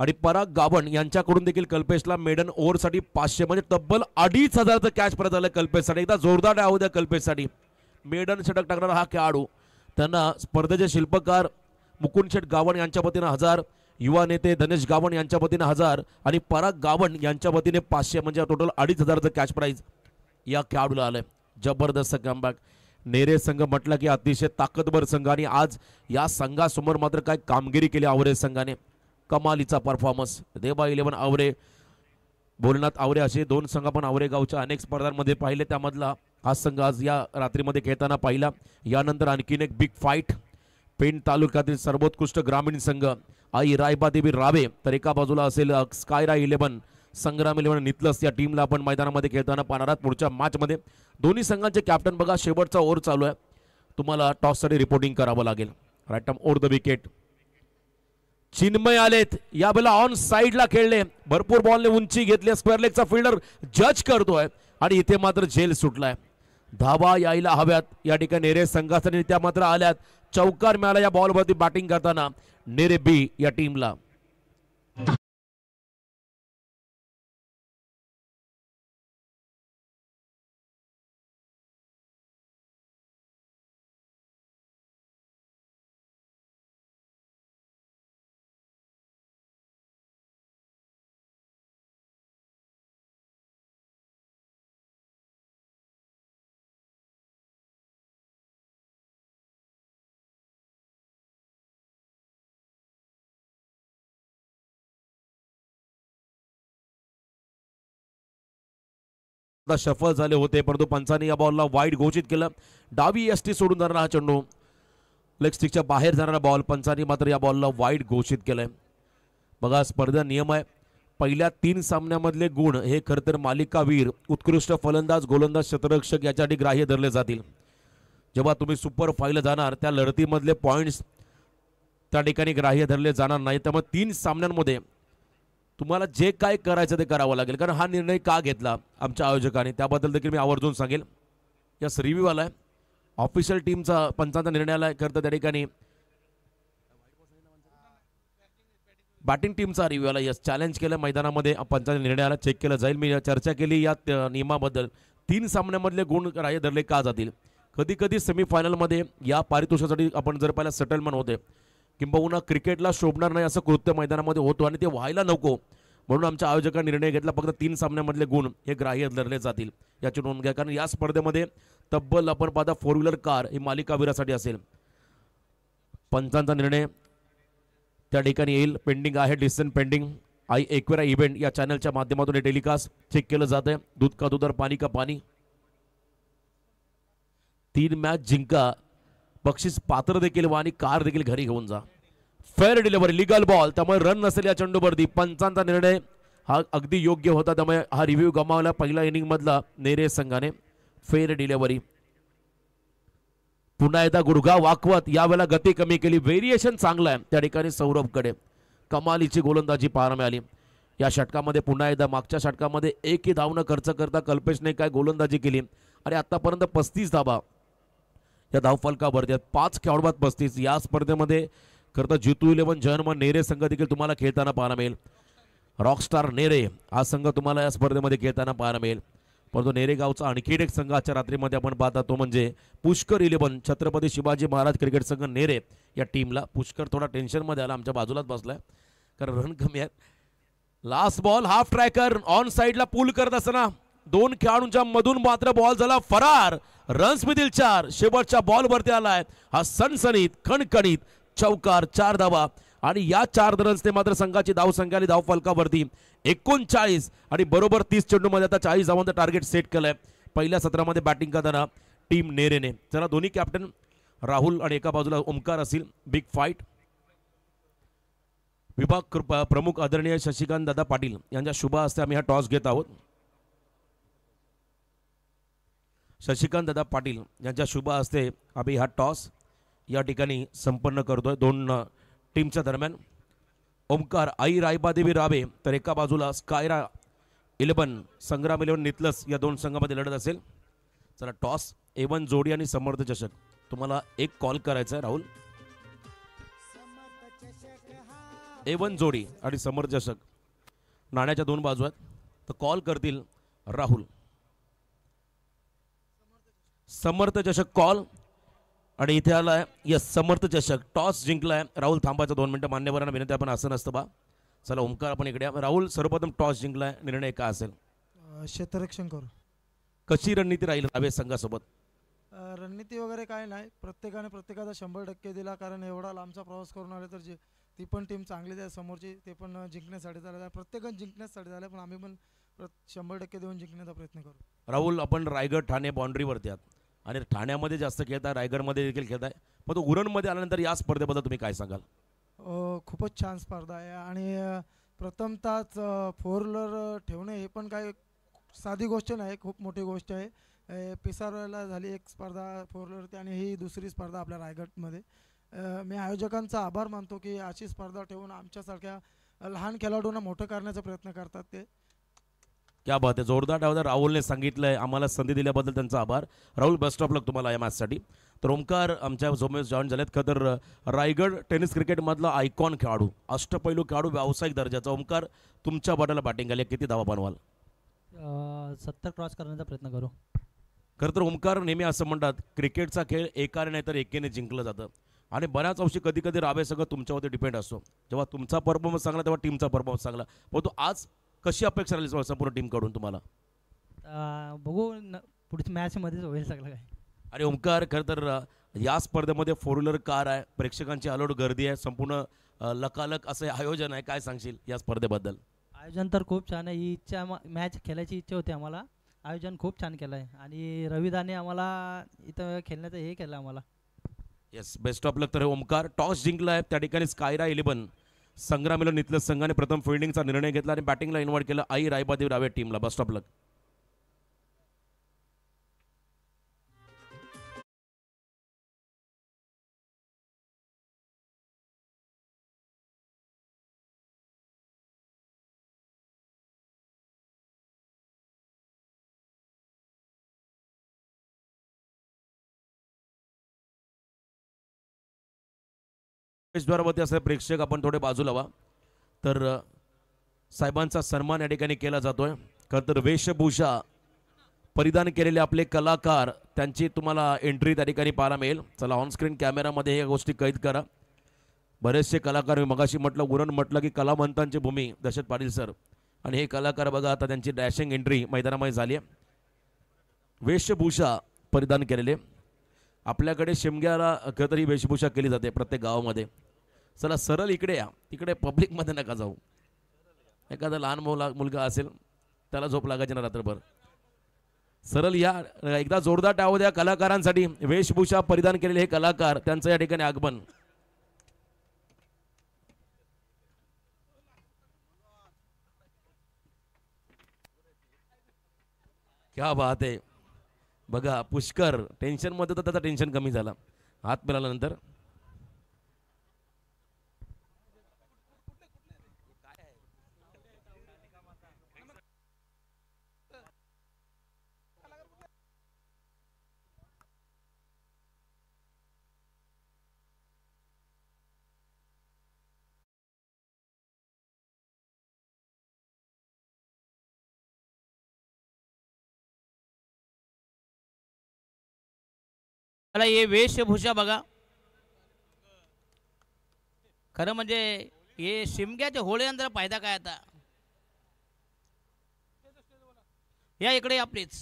आणि पराग गावण यांच्याकडून देखील कल्पेशला मेडन ओव्हरसाठी 500 म्हणजे तब्बल 2500चं कॅच परत झालं कल्पेशसाठी. एकदा जोरदार डाव द्या कल्पेशसाठी. मेडन षटक टाकणारा हा खेळाडू, त्यांना स्पर्धेचे शिल्पकार मुकुंद शेठ गावण यांच्या वतीने 1000, युवा नेते धनेश गावण यांच्या वतीने 1000 आणि पराग गावण यांच्या वतीने 500 म्हणजे टोटल 2500चं कॅच प्राइज या खेळाडूला आलंय. जबरदस्त कमबॅक. नेरे संघ म्हटलं की अतिशय ताकदवर संघ आणि आज या संघासमोर मात्र काय कामगिरी केली आवरे संघाने. कमालीचा परफॉर्मन्स. देबा 11 आवरे, भोलनाथ आवरे असे 2 संघ आपण आवरे गावच्या अनेक स्पर्धांमध्ये पाहिले. त्यामधला हा संघ आज या रात्रीमध्ये खेळताना पाहिला. यानंतर आणखीन एक बिग फाईट. पेण तालुक्यातील सर्वोत्कृष्ट ग्रामीण संघ आई रायबादेवी रावे, तर एका बाजूला असेल स्कायरा 11 संग्राम 11 नितलस. या टीमला आपण मैदानामध्ये खेळताना पाहणार आहात पुढच्या मॅचमध्ये. दोन्ही संघांचे कॅप्टन बघा. शेवटचा ओव्हर चालू आहे. तुम्हाला टॉससाठी रिपोर्टिंग करावं लागेल. Right time over the wicket. Chinmay आलेत यावेळेला ऑन साइडला खेळले. भरपूर बॉलने उंची घेतली. स्क्वेअर लेगचा फिल्डर जज करतोय आणि इथे मात्र झेल सुटलाय. धावा यायला हव्यात या ठिकाणी नेरे संघासाठी, त्या मात्र आल्यात. चौकार मिळाला या बॉलवरती बॅटिंग करताना नेरे बी या टीमला. सफल झाले होते, परंतु पंचांनी या बॉलला वाईड घोषित केलं. डावी यष्टी सोडून जाणारा हा चेंडू, लेग स्टिकच्या बाहेर जाणारा बॉल, पंचांनी मात्र या बॉलला वाईड घोषित केलंय. बघा स्पर्धा नियम आहे, पहिल्या 3 सामन्यामधले गुण हे खरं तर मालिकावीर, उत्कृष्ट फलंदाज, गोलंदाज, शतरक्षक याच्यासाठी ग्राह्य धरले जातील. जेव्हा तुम्ही सुपर फायनल जाणार त्या लढतीमधले पॉईंट्स त्या ठिकाणी ग्राह्य धरले जाणार नाही. त्यामुळे 3 सामन्यांमध्ये तुम्हाला जे काय करायचं ते करावं लागेल. कारण हा निर्णय का घेतला आमच्या आयोजकांनी त्याबद्दल देखील मी आवर्जून सांगेल. यस रिव्ह्यू आलाय ऑफिशियल टीमचा, पंचांचा निर्णय आलाय. खरं तर त्या ठिकाणी बॅटिंग टीमचा रिव्ह्यू आला. यस चॅलेंज केलं मैदानामध्ये, पंचांचा निर्णय आला, चेक केलं जाईल. मी चर्चा केली या नियमाबद्दल. 3 सामन्यामधले गुण ग्राह्य धरले का जातील. कधी कधी सेमीफायनलमध्ये या पारितोषिकासाठी आपण जर पाहिलं सेटलमेंट होते, किंबहुना क्रिकेटला शोभणार नाही असं कृत्य मैदानामध्ये होतो आणि ते व्हायला नको म्हणून आमच्या आयोजकांनी निर्णय घेतला फक्त 3 सामन्यामधले गुण हे ग्राह्य धरले जातील याची नोंद घ्या. कारण या स्पर्धेमध्ये तब्बल आपण पाहता 4 व्हीलर कार ही मालिकावीरासाठी असेल. पंचांचा निर्णय त्या ठिकाणी येईल. पेंडिंग आहे, डिसिजन पेंडिंग. एक्वेरा इव्हेंट या चॅनलच्या माध्यमातून हे टेलिकास्ट चेक केलं जात आहे. दूध का दूध और पाणी का पाणी. 3 मॅच जिंका, बक्षीस पात्र देखील व्हा आणि कार देखील घरी घेऊन जा. फेअर डिलिव्हरी, लिगल बॉल, त्यामुळे रन नसेल या चेंडूवरती. पंचांचा निर्णय हा अगदी योग्य होता, त्यामुळे हा रिव्ह्यू गमावला पहिल्या इनिंग मधला नेरे संघाने. Fair delivery. पुन्हा एकदा गुडघा वाकवत यावेळेला गती कमी केली. व्हेरिएशन चांगला आहे त्या ठिकाणी सौरभकडे. कमालीची गोलंदाजी पाहायला मिळाली या षटकामध्ये. पुन्हा एकदा मागच्या षटकामध्ये एकही धाव न खर्च करता कल्पेशने काय गोलंदाजी केली आणि आतापर्यंत 35 धावा या धावफलकावरती आहेत. 5 खेळाडूंत 35. या स्पर्धेमध्ये खरं तर जितू 11 जर्मन नेरे संघ देखील तुम्हाला खेळताना पाहायला मिळेल. रॉकस्टार नेरे हा संघ तुम्हाला या स्पर्धेमध्ये खेळताना पाहायला मिळेल. परंतु नेरेगावचा आणखी एक संघ आजच्या रात्रीमध्ये आपण पाहता तो म्हणजे पुष्कर 11 छत्रपती शिवाजी महाराज क्रिकेट संघ नेरे या टीमला. पुष्कर थोडा टेन्शनमध्ये आला, आमच्या बाजूलाच बसलाय कारण रन कमी आहेत. Last ball half tracker on साईडला पुल करत असताना 2 खेळाडूंच्या मधून मात्र बॉल झाला फरार. रन्स मधील 4 शेवटच्या बॉलवरती आलाय हा सणसणीत खणखणीत चौकार. 4 धावा आणि या 4 रन्स ते मात्र संघाची धावसंख्या आणि धावफलकावरती 39 आणि बरोबर 30 चेंडूमध्ये आता 40 धावांचं टार्गेट सेट केलंय पहिल्या सत्रामध्ये बॅटिंग करताना टीम नेरेने. चला दोन्ही कॅप्टन राहुल आणि एका बाजूला ओमकार असतील. Big fight. विभाग प्रमुख आदरणीय शशिकांत दादा पाटील यांच्या शुभ हस्ते आम्ही हा टॉस घेत आहोत. शशिकांत दादा पाटील यांच्या शुभ हस्ते आम्ही हा टॉस या ठिकाणी संपन्न करतोय 2 टीमच्या दरम्यान. ओमकार आई रायबादेवी रावे तर एका बाजूला स्कायरा 11 संग्राम 11 नितलस या 2 संघामध्ये लढत असेल. चला टॉस A1 जोडी आणि समर्थ चषक. तुम्हाला एक कॉल करायचा आहे राहुल. A1 जोडी आणि समर्थ चषक नाण्याच्या 2 बाजू आहेत तर कॉल करतील राहुल. समर्थ चषक कॉल आणि इथे आलाय यस समर्थ चषक. टॉस जिंकलाय राहुल. थांबायचं 2 मिनिटं. मान्यवरांना विनंती आपण असं नसतं बा. चला ओमकार आपण इकडे. राहुल सर्वप्रथम टॉस जिंकलाय, निर्णय काय असेल? क्षेत्ररक्षण करू. कशी रणनीती राहील रावे संघासोबत? रणनीती वगैरे काय नाही, प्रत्येकाने प्रत्येकाचा 100% दिला कारण एवढा लांबचा प्रवास करून आले तर ती पण टीम चांगलीच आहे समोरची. ते पण जिंकण्यासाठी झालं आहे, प्रत्येकजण जिंकण्यासाठी झालं, पण आम्ही पण 100% देऊन जिंकण्याचा प्रयत्न करू. राहुल आपण रायगड ठाणे बाउंड्रीवरती आहात आणि ठाण्यामध्ये जास्त खेळताय, रायगडमध्ये देखील खेळताय, पण तो उरणमध्ये आल्यानंतर या स्पर्धेबद्दल तुम्ही काय सांगाल? खूपच छान स्पर्धा आहे आणि प्रथमतःच 4 व्हीलर ठेवणे हे पण काय साधी गोष्ट नाही, खूप मोठी गोष्ट आहे. पिसारला झाली एक स्पर्धा 4 व्हीलरची आणि ही दुसरी स्पर्धा आपल्या रायगडमध्ये. मी आयोजकांचा आभार मानतो की अशी स्पर्धा ठेवून आमच्यासारख्या लहान खेळाडूंना मोठं करण्याचा प्रयत्न करतात. ते क्या बात आहे, जोरदार डावदार राहुलने सांगितलंय. आम्हाला संधी दिल्याबद्दल त्यांचा आभार. राहुल बेस्ट ऑफ लक तुम्हाला या मॅचसाठी. तर ओमकार आमच्या सोबत जॉईन झालेत. खतर रायगड टेनिस क्रिकेटमधला आयकॉन खेळाडू, अष्टपैलू खेळाडू, व्यावसायिक दर्जाचा. ओमकार तुमच्या बॉटला बॅटिंग आली, किती धावा बनवाल? 70 क्रॉस करण्याचा प्रयत्न करू. खरं तर ओमकार नेहमी असं म्हणतात क्रिकेटचा खेळ एकाने नाही तर एकेने जिंकलं जातं आणि बऱ्याच अंशी कधी कधी रावे सगळं तुमच्यावरती डिपेंड असतो. जेव्हा तुमचा परफॉर्मन्स चांगला तेव्हा टीमचा परफॉर्मन्स चांगला. परंतु आज कशी अपेक्षा राहिली संपूर्ण टीमकडून तुम्हाला? बघू पुढच्या मॅचमध्येच होईल सगळं काय. आणि ओमकार खरं तर या स्पर्धेमध्ये 4 व्हीलर कार आहे, प्रेक्षकांची अलोट गर्दी आहे, संपूर्ण लकालक असे आयोजन आहे. काय सांगशील या स्पर्धेबद्दल? आयोजन तर खूप छान आहे. ही इच्छा मॅच खेळायची इच्छा होती आम्हाला, आयोजन खूप छान केलं आहे आणि रविदाने आम्हाला इथं खेळण्याचं हे केलं आम्हाला. येस, बेस्ट ऑफ लक. तर ओमकार टॉस जिंकला आहे. त्या ठिकाणी स्कायरा 11 संग्राम मिलन इथल्या संघाने प्रथम फिल्डिंगचा निर्णय घेतला आणि बॅटिंगला इन्व्हाइट केलं आई रायबादेव रावे टीमला. बेस्ट ऑफ लक. द्वारावरती असं प्रेक्षक आपण थोडे बाजूला व्हा. तर साहेबांचा सन्मान या ठिकाणी केला जातोय. खरं तर वेशभूषा परिधान केलेले आपले कलाकार त्यांची तुम्हाला एंट्री त्या ठिकाणी पाहायला मिळेल. चला ऑन स्क्रीन कॅमेरामध्ये या गोष्टी कैद करा. बरेचसे कलाकार मी मगाशी म्हटलं उरण म्हटलं की कलावंतांची भूमी दशरथ पाटील सर आणि हे कलाकार बघा आता त्यांची डॅशिंग एंट्री मैदानामध्ये झाली आहे. वेशभूषा परिधान केलेले आपल्याकडे शिमग्याला खरं तरी वेशभूषा केली जाते प्रत्येक गावामध्ये. चला सरळ इकडे या, तिकडे पब्लिकमध्ये नका जाऊ. एखादा लहान मुलगा असेल त्याला झोप लागायची ना रात्रभर. सरळ या. एकदा जोरदार टाळ्या द्या कलाकारांसाठी. वेशभूषा परिधान केलेले हे कलाकार त्यांचं या ठिकाणी आगमन. क्या बात आहे. बघा पुष्कर टेन्शन मध्ये तर त्याचा टेन्शन कमी झाला हात मिळाल्यानंतर. मला हे वेशभूषा बघा. खरं म्हणजे हे शिमग्याच्या होळीनंतर फायदा काय आता. या इकडे आपलीच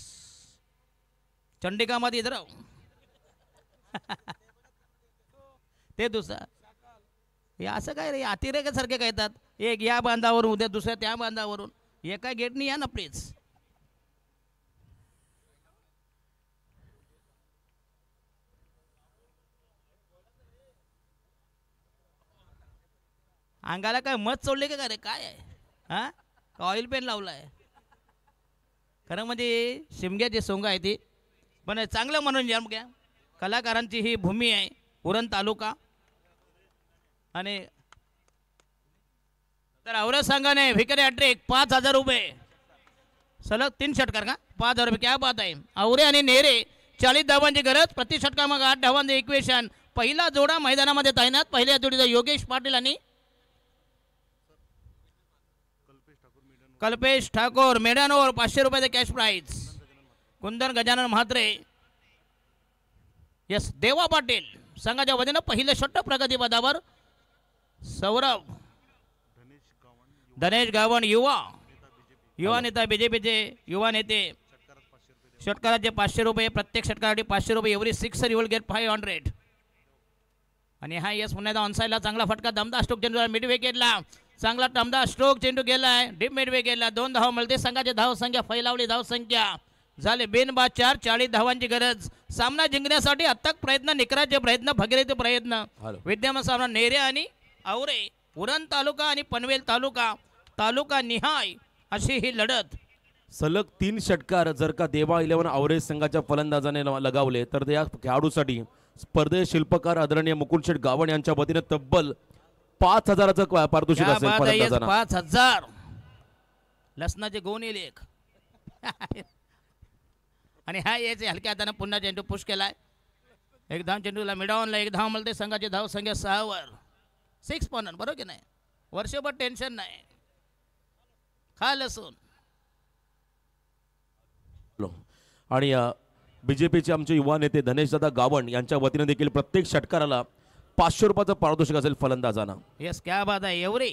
चंडिकामध्ये इधर ते दुसरं हे असं काय रे अतिरेकासारखे काय येतात. एक या बांधावरून उद्या दुसऱ्या त्या बांधावरून एका गेटनी या ना प्लीज. अंगाला काय मध चोडले का रे काय आहे हा. ऑइल पेन लावलाय. खरं म्हणजे शिमग्याची सोंग आहे ती पण चांगलं मनोरंजन घ्या. कलाकारांची ही भूमी आहे उरण तालुका. आणि तर औरत संघाने विकेट हॅट्रिक 5,000 रुपये सलग 3 षटकार का 5,000 रुपये. क्या बात आहे. आवरे आणि नेरे 40 धावांची गरज. प्रति षटकार मग 8 धावांचे इक्वेशन. पहिला जोडा मैदानामध्ये तैनात. पहिल्या जोडीचा योगेश पाटील आणि कल्पेश ठाकूर मेडानोवर 500 रुपयाचे कॅश प्राईज. कुंदन गजानन म्हात्रे यस देवा पाटील संघाच्या वतीनं पहिलं षटक प्रगती पदावर. सौरभ धनेश गावण युवा नेता बीजेपीचे युवा नेते. षटकाराचे 500 रुपये. प्रत्येक षटकारासाठी 500 रुपये. Every sixer you will get 500. आणि हा यस पुन्हा ऑनसाईडला चांगला फटका. दमदार स्ट्रोक चेंडू मिड विकेटला चांगला दमदार स्ट्रोक चेंडू गेलाय डीप मिड विकेटला. 2 धावा मिळते. संघाची धाव संख्या फैलावली. धाव संख्या झाले बिनबाद 4. 40 धावांची गरज. सामना जिंकण्यासाठी अथक प्रयत्न निकराचे प्रयत्न भगीरथ प्रयत्न. विद्यमान सामना नेरे आणि आवरे उरण तालुका आणि पनवेल तालुका निहाय अशी ही लढत. सलग 3 षटकार जर का देवा 11 आवरेज संघाच्या फलंदाजाने लगावले तर त्या खेळाडूसाठी स्पर्धे शिल्पकार आदरणीय मुकुंद शेठ गावण यांच्या वतीने तब्बल 5,000चं पारितोषिक असेल. 5,000 लसणाचे गोण येईल एक. आणि हा याचे हलक्या हाताने पुन्हा चेंडू पुश केलाय. एक धाव चेंडूला मिडावनला 1 धाव मिळते. संघाची धाव संख्या 6 वर. 6 पॉनर बरोबर की नाही. वर्षभर टेन्शन नाही. खा लसून. आणि बीजेपीचे आमचे युवा नेते धनेशदादा गावण यांच्या वतीने देखील प्रत्येक षटकाराला 500 रुपयाचं पारितोषिक असेल फलंदाजांना. यस क्या बात आहे. एवढी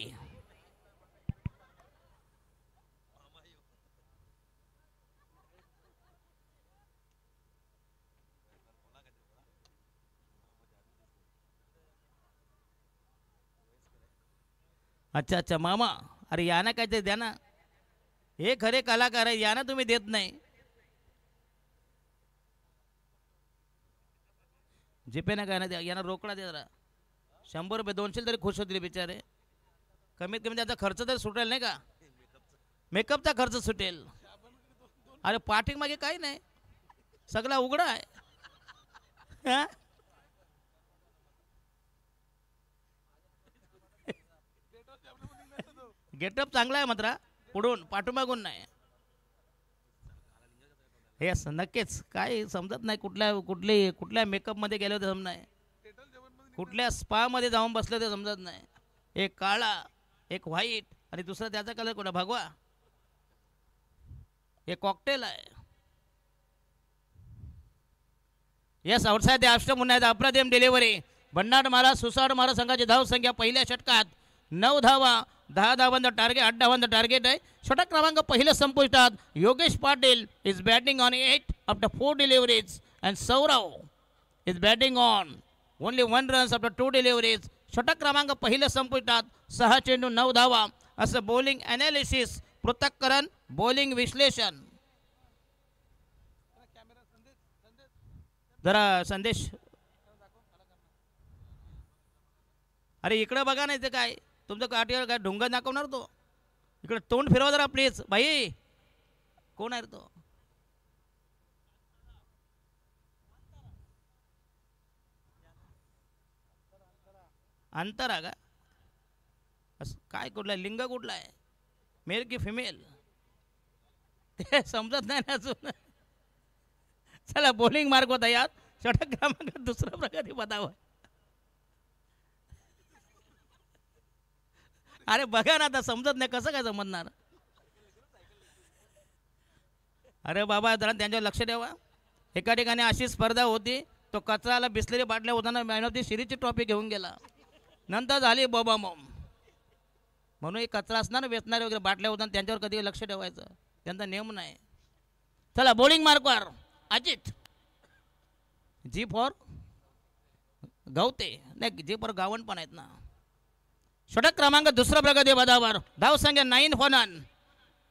अच्छा मामा. अरे याना काय ते द्या ना. हे खरे कलाकार आहे. याना तुम्ही देत नाही. जीपे नाही काय नाही द्या, यांना रोकडा द्या जरा. 100 रुपये 200 तरी खुश होतील बिचारे. कमीत कमी त्याचा खर्च तरी सुटेल नाही का, मेकअपचा खर्च सुटेल. अरे पाठीक मागे काही नाही, सगळा उघडा आहे. हा? गेटअप चांगला आहे मात्र, पुढून पाठूमागून नाही. येस नक्कीच. काय समजत नाही कुठल्या मेकअपमध्ये गेले होते समजत नाही, कुठल्या स्पामध्ये जाऊन बसले ते समजत नाही. एक काळा एक व्हाईट आणि दुसरा त्याचा कलर कुठला भगवा. हे कॉकटेल आहे. येस आउटसाइड द ऑफ पुन्हा एकदा अप्रतिम डिलिव्हरी. भन्नाट महाराज सुसाड महाराज संघाची धाव संख्या पहिल्या षटकात 9 धावा, 10 धावांचं टार्गेट, 8 धावांचं टार्गेट आहे. षटक क्रमांक पहिल्या संपुष्टात. Yogesh Patil is batting on 8 after 4 deliveries and Saurav is batting on only 1 runs after 2 deliveries. षटक क्रमांक पहिल्या संपुष्टात. 6 चेंडू 9 धावा. असं बॉलिंग ॲनालिसिस, पृथक्करण, बॉलिंग विश्लेषण. जरा संदेश, अरे इकडं बघा नाही ते काय तुमचं काठीवर काय ढोंग दाखवणार तो. इकडे तोंड फिरवा जरा प्लीज. भाई कोण आहे रे तो? अंतरा का? असं काय कुठला आहे, लिंग कुठला आहे, मेल की फिमेल ते समजत नाही ना अजून. चला बॉलिंग मार्क होता यात. षटक क्रमांक दुसरा प्रगती पदावर. अरे बघा ना आता समजत नाही, कसं काय समजणार. अरे बाबा जरा त्यांच्यावर लक्ष द्यावा. एका ठिकाणी अशी स्पर्धा होती, तो कचराला बिसलेली बाटल्या होताना मॅन ऑफ दी सिरीजची ट्रॉफी घेऊन गेला. नंतर झाली बोबा मॉम. म्हणून एक कचरा असणार वेचणारे वगैरे बाटल्या होताना त्यांच्यावर कधी लक्ष ठेवायचं, त्यांचा नियम नाही. चला बॉलिंग मार्कवर अजित. जी फॉर गवते नाही, जी फॉर गावण पण आहेत ना. षटक क्रमांक दुसरा प्रगती पदावर. धाव संख्या 9 फॉर नन.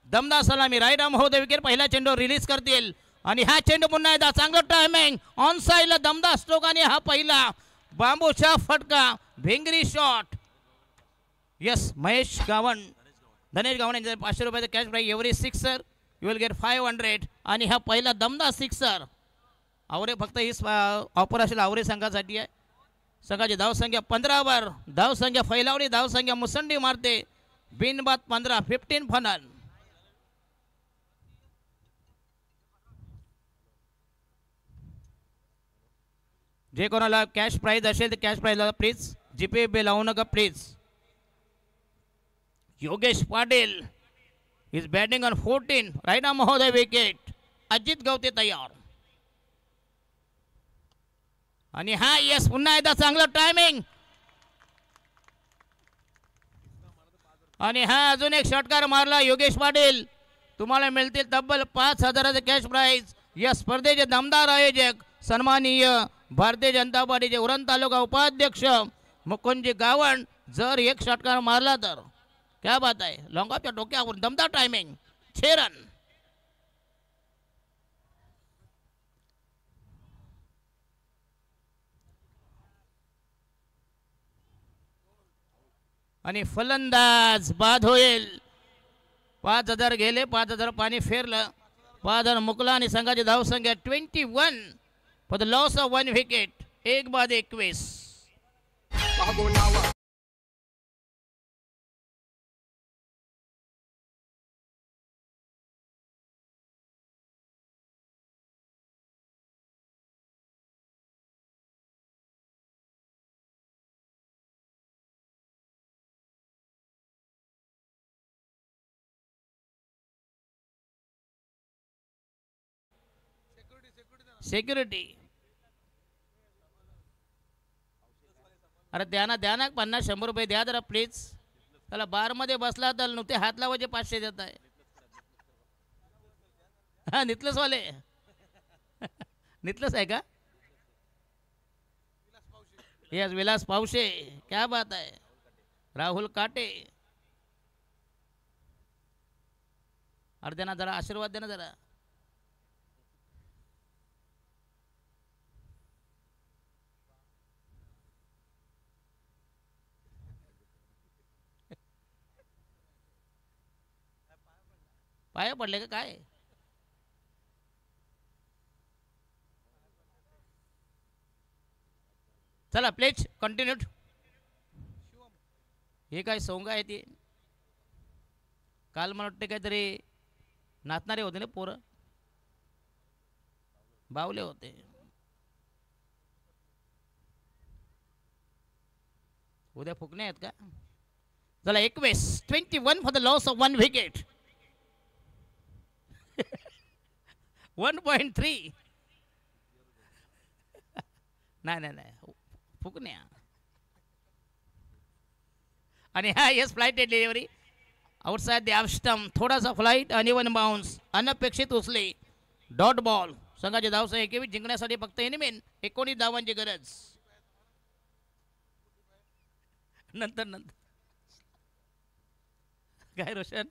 दमदार सलामी राईट आर्म होते विकेट. पहिला चेंडू रिलीज करतील आणि हा चेंडू पुन्हा एकदा चांगलं टायमिंग ऑन साईडला दमदार स्ट्रोक आणि हा पहिला बांबूचा फटका, भिंगरी शॉट. यस महेश गावण, धनेश गावण यांच्या 500 रुपयाचा cash prize. Every sixer you will get 500. आणि हा पहिला दमदार सिक्सर. आवरे फक्त ही ऑफर असेल आवरे संघासाठी आहे. संघाची धावसंख्या 15 वर. धावसंख्या फैलावली, धावसंख्या मुसंडी मारते. बिनबाद 15, 15 फनल. जे कोणाला कॅश प्राईज असेल तर कॅश प्राईजला प्लीज जीपे पे लावू नका please. Yogesh Patil is batting on 14 right arm महोदय विकेट. अजित गवते तयार. आणि हा यस पुन्हा एकदा चांगलं टायमिंग. आणि हा अजून एक षटकार मारला योगेश पाटील. तुम्हाला मिळतील तब्बल 5,000चे कॅश प्राईज. या स्पर्धेचे दमदार आयोजक सन्माननीय भारतीय जनता पार्टीचे उरण तालुका उपाध्यक्ष मुकुंदजी गावण. जर एक षटकार मारला तर क्या बात आहे. लॉंगाच्या डोक्यावर दमदार टायमिंग. 6 रन. आणि फलंदाज बाद होईल. 5,000 गेले, 5,000 पाणी फेरलं, 5,000 मुकला आणि संघाची धावसंख्या 21 for the loss of 1 wicket. 1 बाद 21. सिक्युरिटी अरे द्या ना 50-100 रुपये द्या जरा प्लीज. त्याला बारमध्ये बसला तर नुकते हात लावायचे 500 देत आहे. हा नितलस वाले नितलस आहे का? यस विलास पावशे. क्या बात आहे. राहुल काटे. अरे देना जरा आशीर्वाद देना जरा. पाया पडले का काय? चला प्लीज कंटिन्यूड. हे काय सोंग आहे ते? काल मला वाटते काहीतरी नाचणारे होते ना पोरं, बावले होते. उद्या फुकणे आहेत का? चला 21 for the loss of 1 wicket. 1.3. नाही फुकण्या. आणि हा yes flight delivery outside the off stump. थोडासा फ्लाइट आणि वन बाउन्स अनपेक्षित उचले. Dot ball. संघाचे धावसंख्या 21 जिंकण्यासाठी फक्त एनिमेन 19 धावांची गरज. नंतर काय रोशन?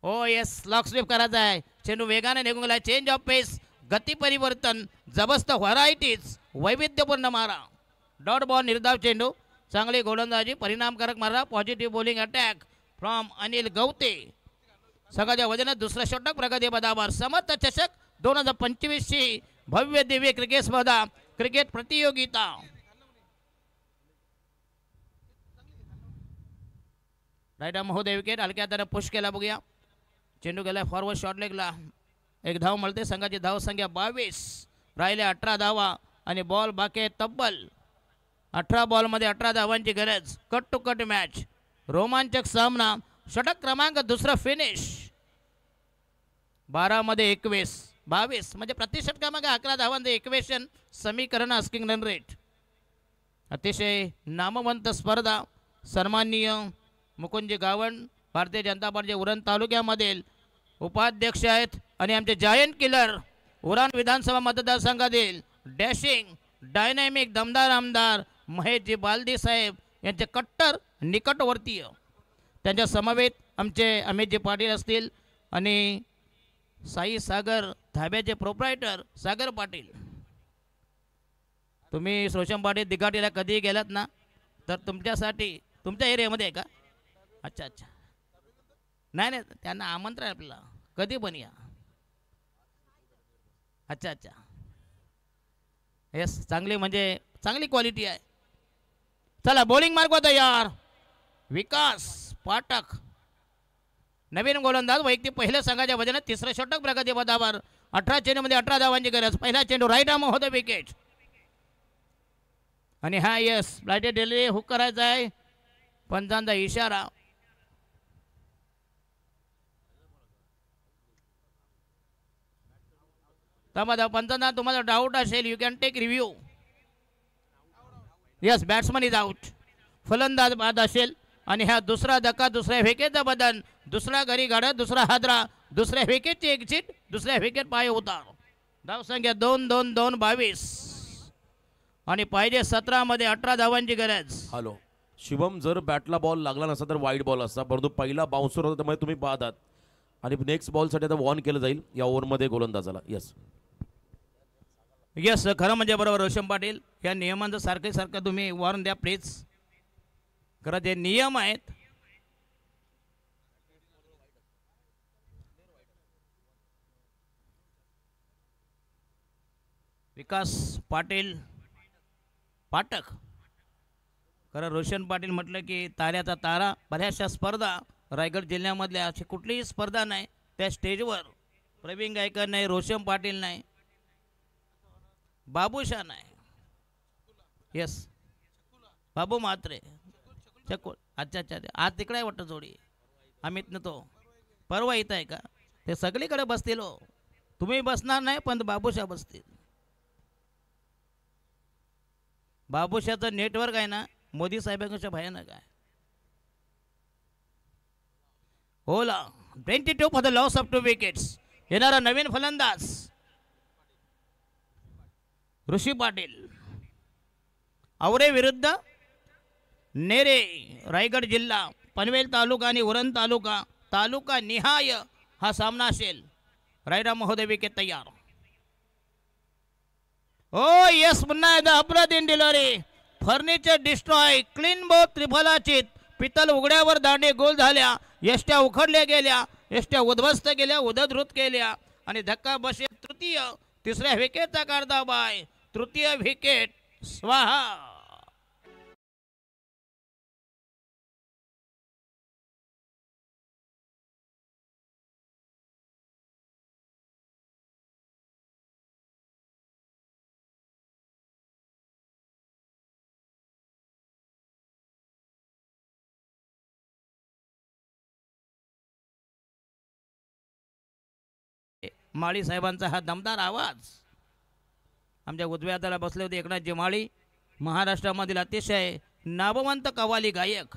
हो येस लॉक स्वीप करायचा आहे. चेंडू वेगाने निघून गेला. चेंज ऑफ पेस, गती परिवर्तन, जबरदस्त व्हरायटीज, वैविध्यपूर्ण मारा. डॉट बॉल निर्धाव चेंडू. चांगली गोलंदाजी, परिणामकारक मारा. Positive bowling attack from Anil Gavate. संघाच्या वजनात दुसरा षटक प्रगती पदावर. समर्थ चषक 2025 ची भव्य दिव्य क्रिकेट स्पर्धा, क्रिकेट प्रतियोगिता. राईट महोदय विकेट हलक्या हाताने पुश केला. बघूया चेंडू गेला फॉरवर्ड शॉर्ट लेगला. एक धाव मिळते. संघाची धाव संख्या 22. राहिले 18 धावा आणि बॉल बाकी आहे तब्बल 18 बॉलमध्ये 18 धावांची गरज. कट टू कट मॅच, रोमांचक सामना. षटक क्रमांक दुसरा फिनिश. 12 मध्ये 21 22 म्हणजे प्रति षटकामागे 11 धावांचं इक्वेशन समीकरण. Asking run rate. अतिशय नामवंत स्पर्धा. सन्माननीय मुकुंदजी गावण भारतीय जनता पार्टी उरण तालुक्यामधील उपाध्यक्ष आहेत आणि आमचे जायंट किलर उरण विधानसभा मतदारसंघातील डॅशिंग डायनॅमिक दमदार आमदार महेशजी बालदी साहेब यांचे कट्टर निकटवर्तीय. त्यांच्या समवेत आमचे अमितजी पाटील असतील आणि साई सागर धाब्याचे प्रोप्रायटर सागर पाटील. तुम्ही रोशन पाटील दिघाटीला कधीही गेलात ना तर तुमच्यासाठी तुमच्या एरियामध्ये आहे का? अच्छा नाही त्यांना आमंत्रण आहे आपल्याला. कधी पण या. अच्छा येस चांगली म्हणजे चांगली क्वालिटी आहे. चला बॉलिंग मार्ग तयार. विकास पाठक नवीन गोलंदाज. वैयक्तिक पहिल्या संघाच्या वजनात तिसरं षटक प्रगती पदावर. 18 चेंडूमध्ये 18 धावांची गरज. पहिला चेंडू राईट आर्म होतं विकेट. आणि हा येस फ्लाइट डिलिव्हरी हुक करायचा आहे. पंचांचा इशारा. पंचांना तुम्हाला डाऊट असेल you can take review. Yes batsman is out. फलंदाज बाद असेल आणि हा दुसरा धक्का, दुसऱ्या विकेटचा बदन, दुसरा घरी गाडा, दुसरा हादरा, दुसऱ्या विकेटची एक्झिट, दुसऱ्या विकेट पाय उतार. धावसंख्या 2-2-2 22 आणि पाहिजे 17 मध्ये 18 धावांची गरज. हॅलो शिवम, जर बॅटला बॉल लागला नसता तर वाईट बॉल असता, परंतु पहिला बाउन्सर होता त्यामुळे तुम्ही पाहतात आणि नेक्स्ट बॉलसाठी आता वॉर्न केलं जाईल या ओव्हरमध्ये गोलंदाजाला. यस खरं म्हणजे बरोबर रोशन पाटील. या नियमांचं सारखं तुम्ही वॉर्न द्या प्लीज. खरं जे नियम आहेत विकास पाटील पाठक. खरं रोशन पाटील म्हटलं की ताऱ्याचा तारा. बऱ्याचशा स्पर्धा रायगड जिल्ह्यामधल्या अशी कुठलीही स्पर्धा नाही त्या स्टेजवर प्रवीण गायकर नाही, रोशन पाटील नाही, बाबूशा नाही. यस बाबू मात्रे चकोल. अच्छा आज तिकडे आहे वाटतं जोडी. अमित न तो परवा इथं आहे का? ते सगळीकडे बसतील हो. तुम्ही बसणार नाही पण बाबूशा बसतील. बाबूशाचं नेटवर्क आहे ना मोदी साहेबांपेक्षा भयानक आहे. Hola 22 for the loss of 2 wickets. येणारा नवीन फलंदाज ऋषी पाटील. आवरे विरुद्ध नेरे. रायगड जिल्हा, पनवेल तालुका आणि उरण तालुका निहाय हा सामना असेल. रायरा महोदय विकेट तयार. ओ यस पुन्हा एकदा अप्रतिम delivery. Furniture destroy clean both त्रिफलाचित पितल उघड्यावर दांडे गोल झाल्या, यष्ट्या उखडल्या गेल्या, यष्ट्या उद्ध्वस्त केल्या, उदधृत केल्या आणि धक्का बसे तृतीय. तिसऱ्या विकेटचा काढता बाय, तृतीय विकेट स्वाहा. माळी साहेबांचा हा दमदार आवाज. आमच्या उजव्या हाताला बसले होते एकनाथजी माळी, महाराष्ट्रामधील अतिशय नामवंत कव्वाली गायक.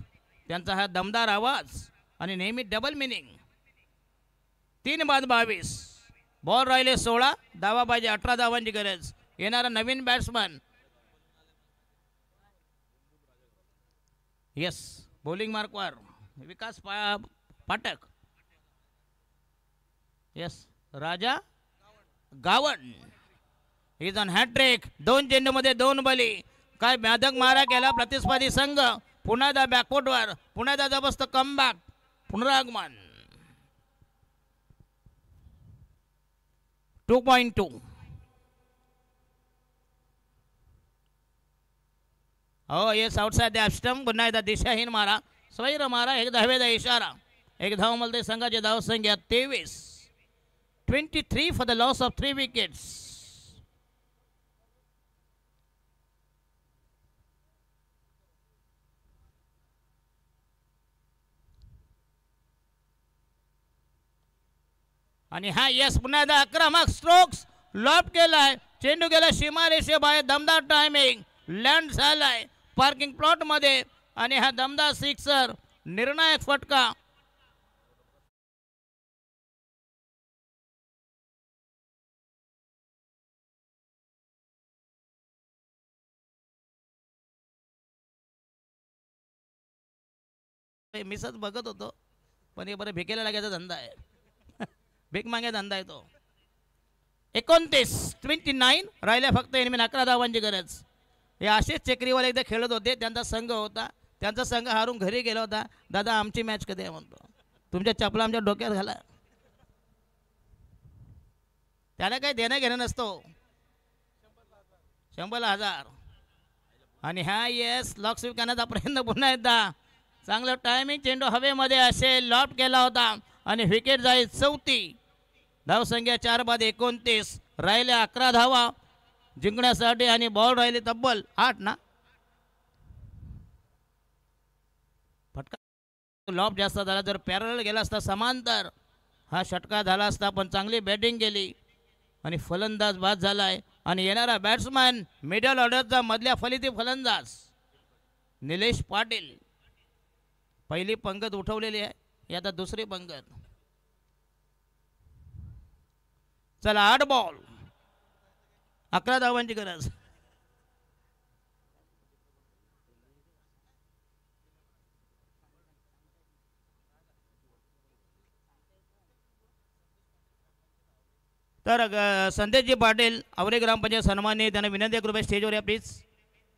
त्यांचा हा दमदार आवाज आणि नेहमी डबल मिनिंग. 3 बाद 22, बॉल राहिले 16, धावा पाहिजे 18 धावांची गरज. येणारा नवीन बॅट्समन यस बॉलिंग मार्कवर Vikas Pathak. Yes Raja Gavan is on hattrick. 2 चेंडूमध्ये 2 बली. काय म्यादक मारा केला प्रतिस्पर्धी संघ. पुन्हा एकदा बॅकफुटवर, पुन्हा एकदा जबरदस्त कमबॅक, पुनरागमन. 2.2. हो येस आउटसाइड द स्टंप. पुन्हा एकदा दिशाहीन मारा, स्वैर मारा, एक धावेचा इशारा. एक धाव मिळते संघाची धावसंख्या 23. 23 for the loss of 3 wickets. आणि हा यस पुन्हा एकदा आक्रमक स्ट्रोक्स लॉफ्ट केलाय. चेंडू गेला सीमारेषे बाहेर. दमदार टायमिंग, लँड झालाय पार्किंग प्लॉट मध्ये आणि हा दमदार सिक्सर, निर्णायक फटका. मिसच बघत होतो पण हे बरं भिकेला लागायचा धंदा आहे. भीक मागे धंदा आहे तो. 29 राहिल्या फक्त 11 धावांची गरज. हे असेच चक्रीवाले एकदा खेळत होते, त्यांचा संघ होता, त्यांचा संघ हारून घरी गेला होता. दादा आमची मॅच कधी आहे म्हणतो. तुमच्या चपला आमच्या डोक्यात घाला. त्याला काही देणं घेणं नसतो. 100,000. आणि हा येस लॉक स्वीप करण्याचा प्रयत्न पुन्हा एकदा. चांगलं टायमिंग, चेंडू हवेमध्ये असेल, लॉफ्ट केला होता आणि विकेट जाईल 34. धावसंख्या 4 बाद 29. राहिल्या 11 धावा जिंकण्यासाठी आणि बॉल राहिले तब्बल 8 ना. फटका लॉफ्ट जास्त झाला. जर पॅरल गेला असता समांतर हा षटका झाला असता, पण चांगली बॅटिंग केली आणि फलंदाज बाद झालाय. आणि येणारा बॅट्समॅन मिडल ऑर्डरचा मधल्या फलिती फलंदाज निलेश पाटील. पहिली पंगत उठवलेली आहे, ही आता दुसरी पंगत. चला 8 बॉल 11 धावांची गरज. तर संदेशजी पाटील आवरे ग्रामपंचायत सन्माननीय, त्यांना विनंती कृपया स्टेजवर या प्लीज.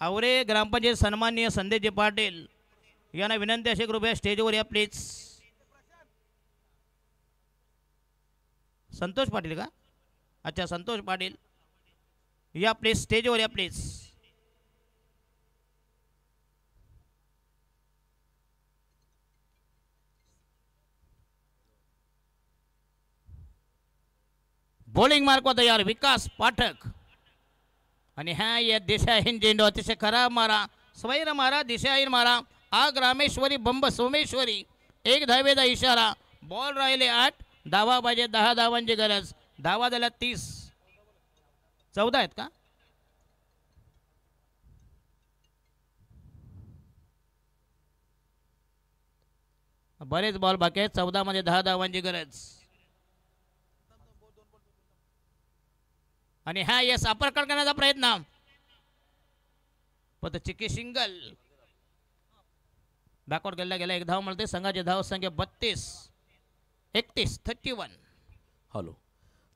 आवरे ग्रामपंचायत सन्माननीय संदेशजी पाटील यांना विनंती अशी कृपया स्टेजवर या प्लीज. संतोष पाटील का? अच्छा संतोष पाटील या प्लीज, स्टेजवर या प्लीज. बॉलिंग मार्क तयार विकास पाठक. आणि ह्या या दिशाहीन चेंडू अतिशय खराब मारा, स्वैर मारा, दिशाहीन मारा. आग रामेश्वरी बंब सोमेश्वरी. 1 धावेचा इशारा. बॉल राहिले 8, धावा पाहिजे 10 धावांची गरज. धावा झाल्या 30. 14 आहेत का? बरेच बॉल बाकी आहेत. 14 मध्ये 10 धावांची गरज. आणि हा यस अपरकट करण्याचा प्रयत्न, पण चिकी सिंगल. बॅकवर्ड गेला 1 धाव मिळते. संघाची धाव संख्या 32. 31. हॅलो.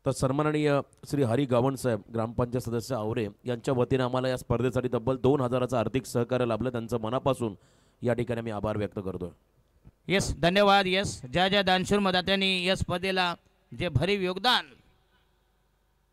तर सन्माननीय श्री हरी गावण साहेब ग्रामपंचायत सदस्य आवरे यांच्या वतीने आम्हाला या स्पर्धेसाठी तब्बल 2,000चं आर्थिक सहकार्य लाभलं. त्यांचं मनापासून या ठिकाणी मी आभार व्यक्त करतो. येस, धन्यवाद. येस, ज्या ज्या दानशूर मदात्यांनी या स्पर्धेला जे भरीव योगदान,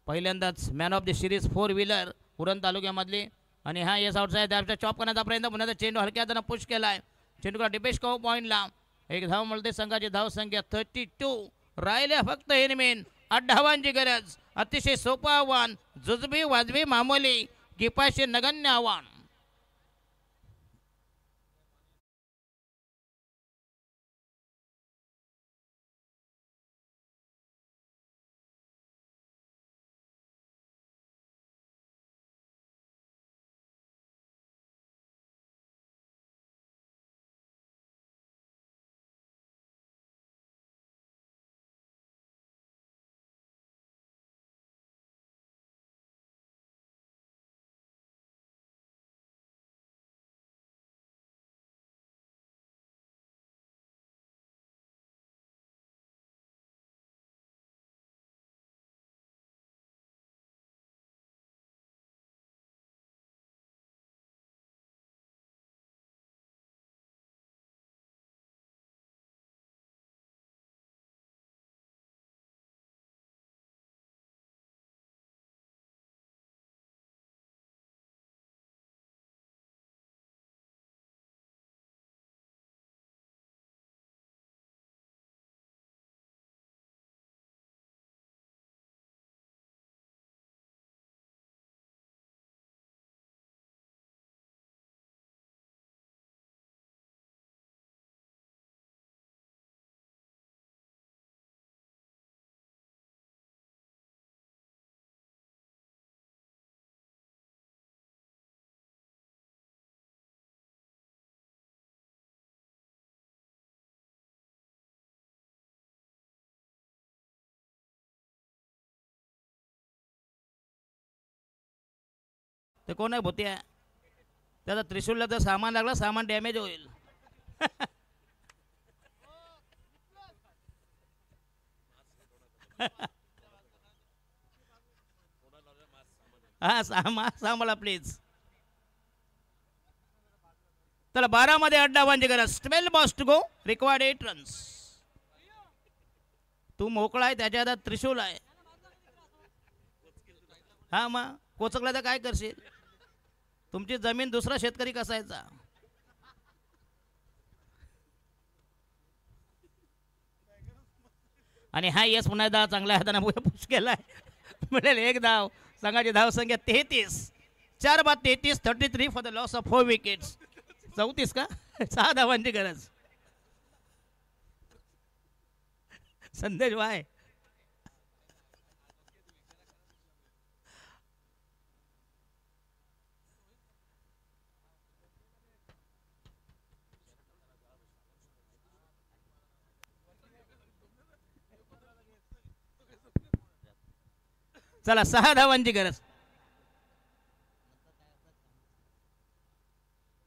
पहिल्यांदाच man of the series 4 wheeler Uran तालुक्यामधले. आणि हा येस आउटसाईड त्याच्या चॉप करण्याचा प्रयत्न, पुन्हा चेंडू हलक्या हाताने पुश केलाय. चेंडूला डिपेश कहो पॉईंटला. एक धाव मिळते संघाची धाव संख्या 32. राहिल्या फक्त एनमेन 8 धावांची गरज. अतिशय सोपं आव्हान, जुजबी वाजवी मामूली, किपाशी नगण्य आव्हान. ते कोण आहे भोत्या? त्याचा त्रिशूलला जर सामान लागला, सामान डॅमेज होईल. हा, सांभाळा प्लीज. चला, 12 मध्ये 8 धावांची गरज. 12 balls to go, required 8 runs. तू मोकळा आहे, त्याच्या हातात त्रिशूल आहे. हा, मग कोचकला तर काय करशील? तुमची जमीन दुसरा शेतकरी कसायचा. आणि हा येस पुन्हा एकदा चांगल्या हाताने पुश केलाय. मिळेल 1 धाव. संघाची धाव संख्या 33. 4 बाद 33, 33 for the loss of 4 wickets. 34 का? 6 धावांची गरज. संदेश वाय. चला, 6 धावांची गरज.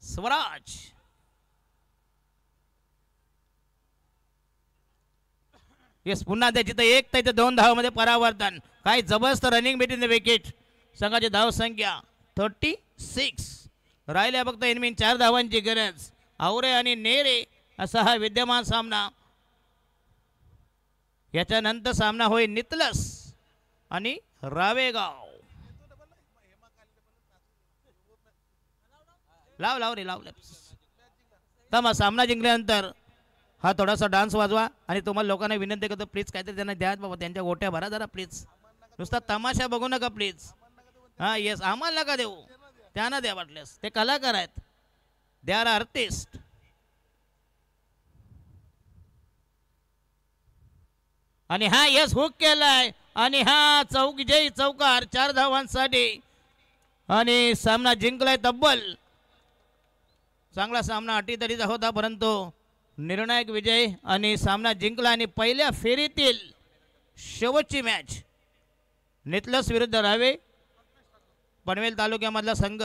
स्वराज येस, पुन्हा त्याची तर 1 तर 2 धावामध्ये परावर्तन. काय जबरदस्त रनिंग बिटवीन द विकेट. संघाची धाव संख्या 36. राहिल्या फक्त एनमीन 4 धावांची गरज. आवरे आणि नेरे असा हा विद्यमान सामना. याच्यानंतर सामना होईल नितलस आणि रावेगाव. लाव रे लाव. तर सामना जिंकल्यानंतर हा थोडासा डान्स वाजवा. आणि तुम्हाला लोकांना विनंती करतो, प्लीज काहीतरी त्यांना द्या बाबा, त्यांच्या गोट्या भरा जरा प्लीज. नुसता तमाशा बघू नका प्लीज. हा येस, आम्हाला नका देऊ, त्यांना द्या वाटल्यास. ते कलाकार आहेत, दे आर आर्टिस्ट. आणि हा येस हुक केलाय. आणि हा जय चौकार 4 धावांसाठी. आणि सामना जिंकलाय तब्बल. चांगला सामना अटीतटीचा होता, परंतु निर्णायक विजय आणि सामना जिंकला. आणि पहिल्या फेरीतील शेवटची मॅच नितलस विरुद्ध रावे, पनवेल तालुक्यामधला संघ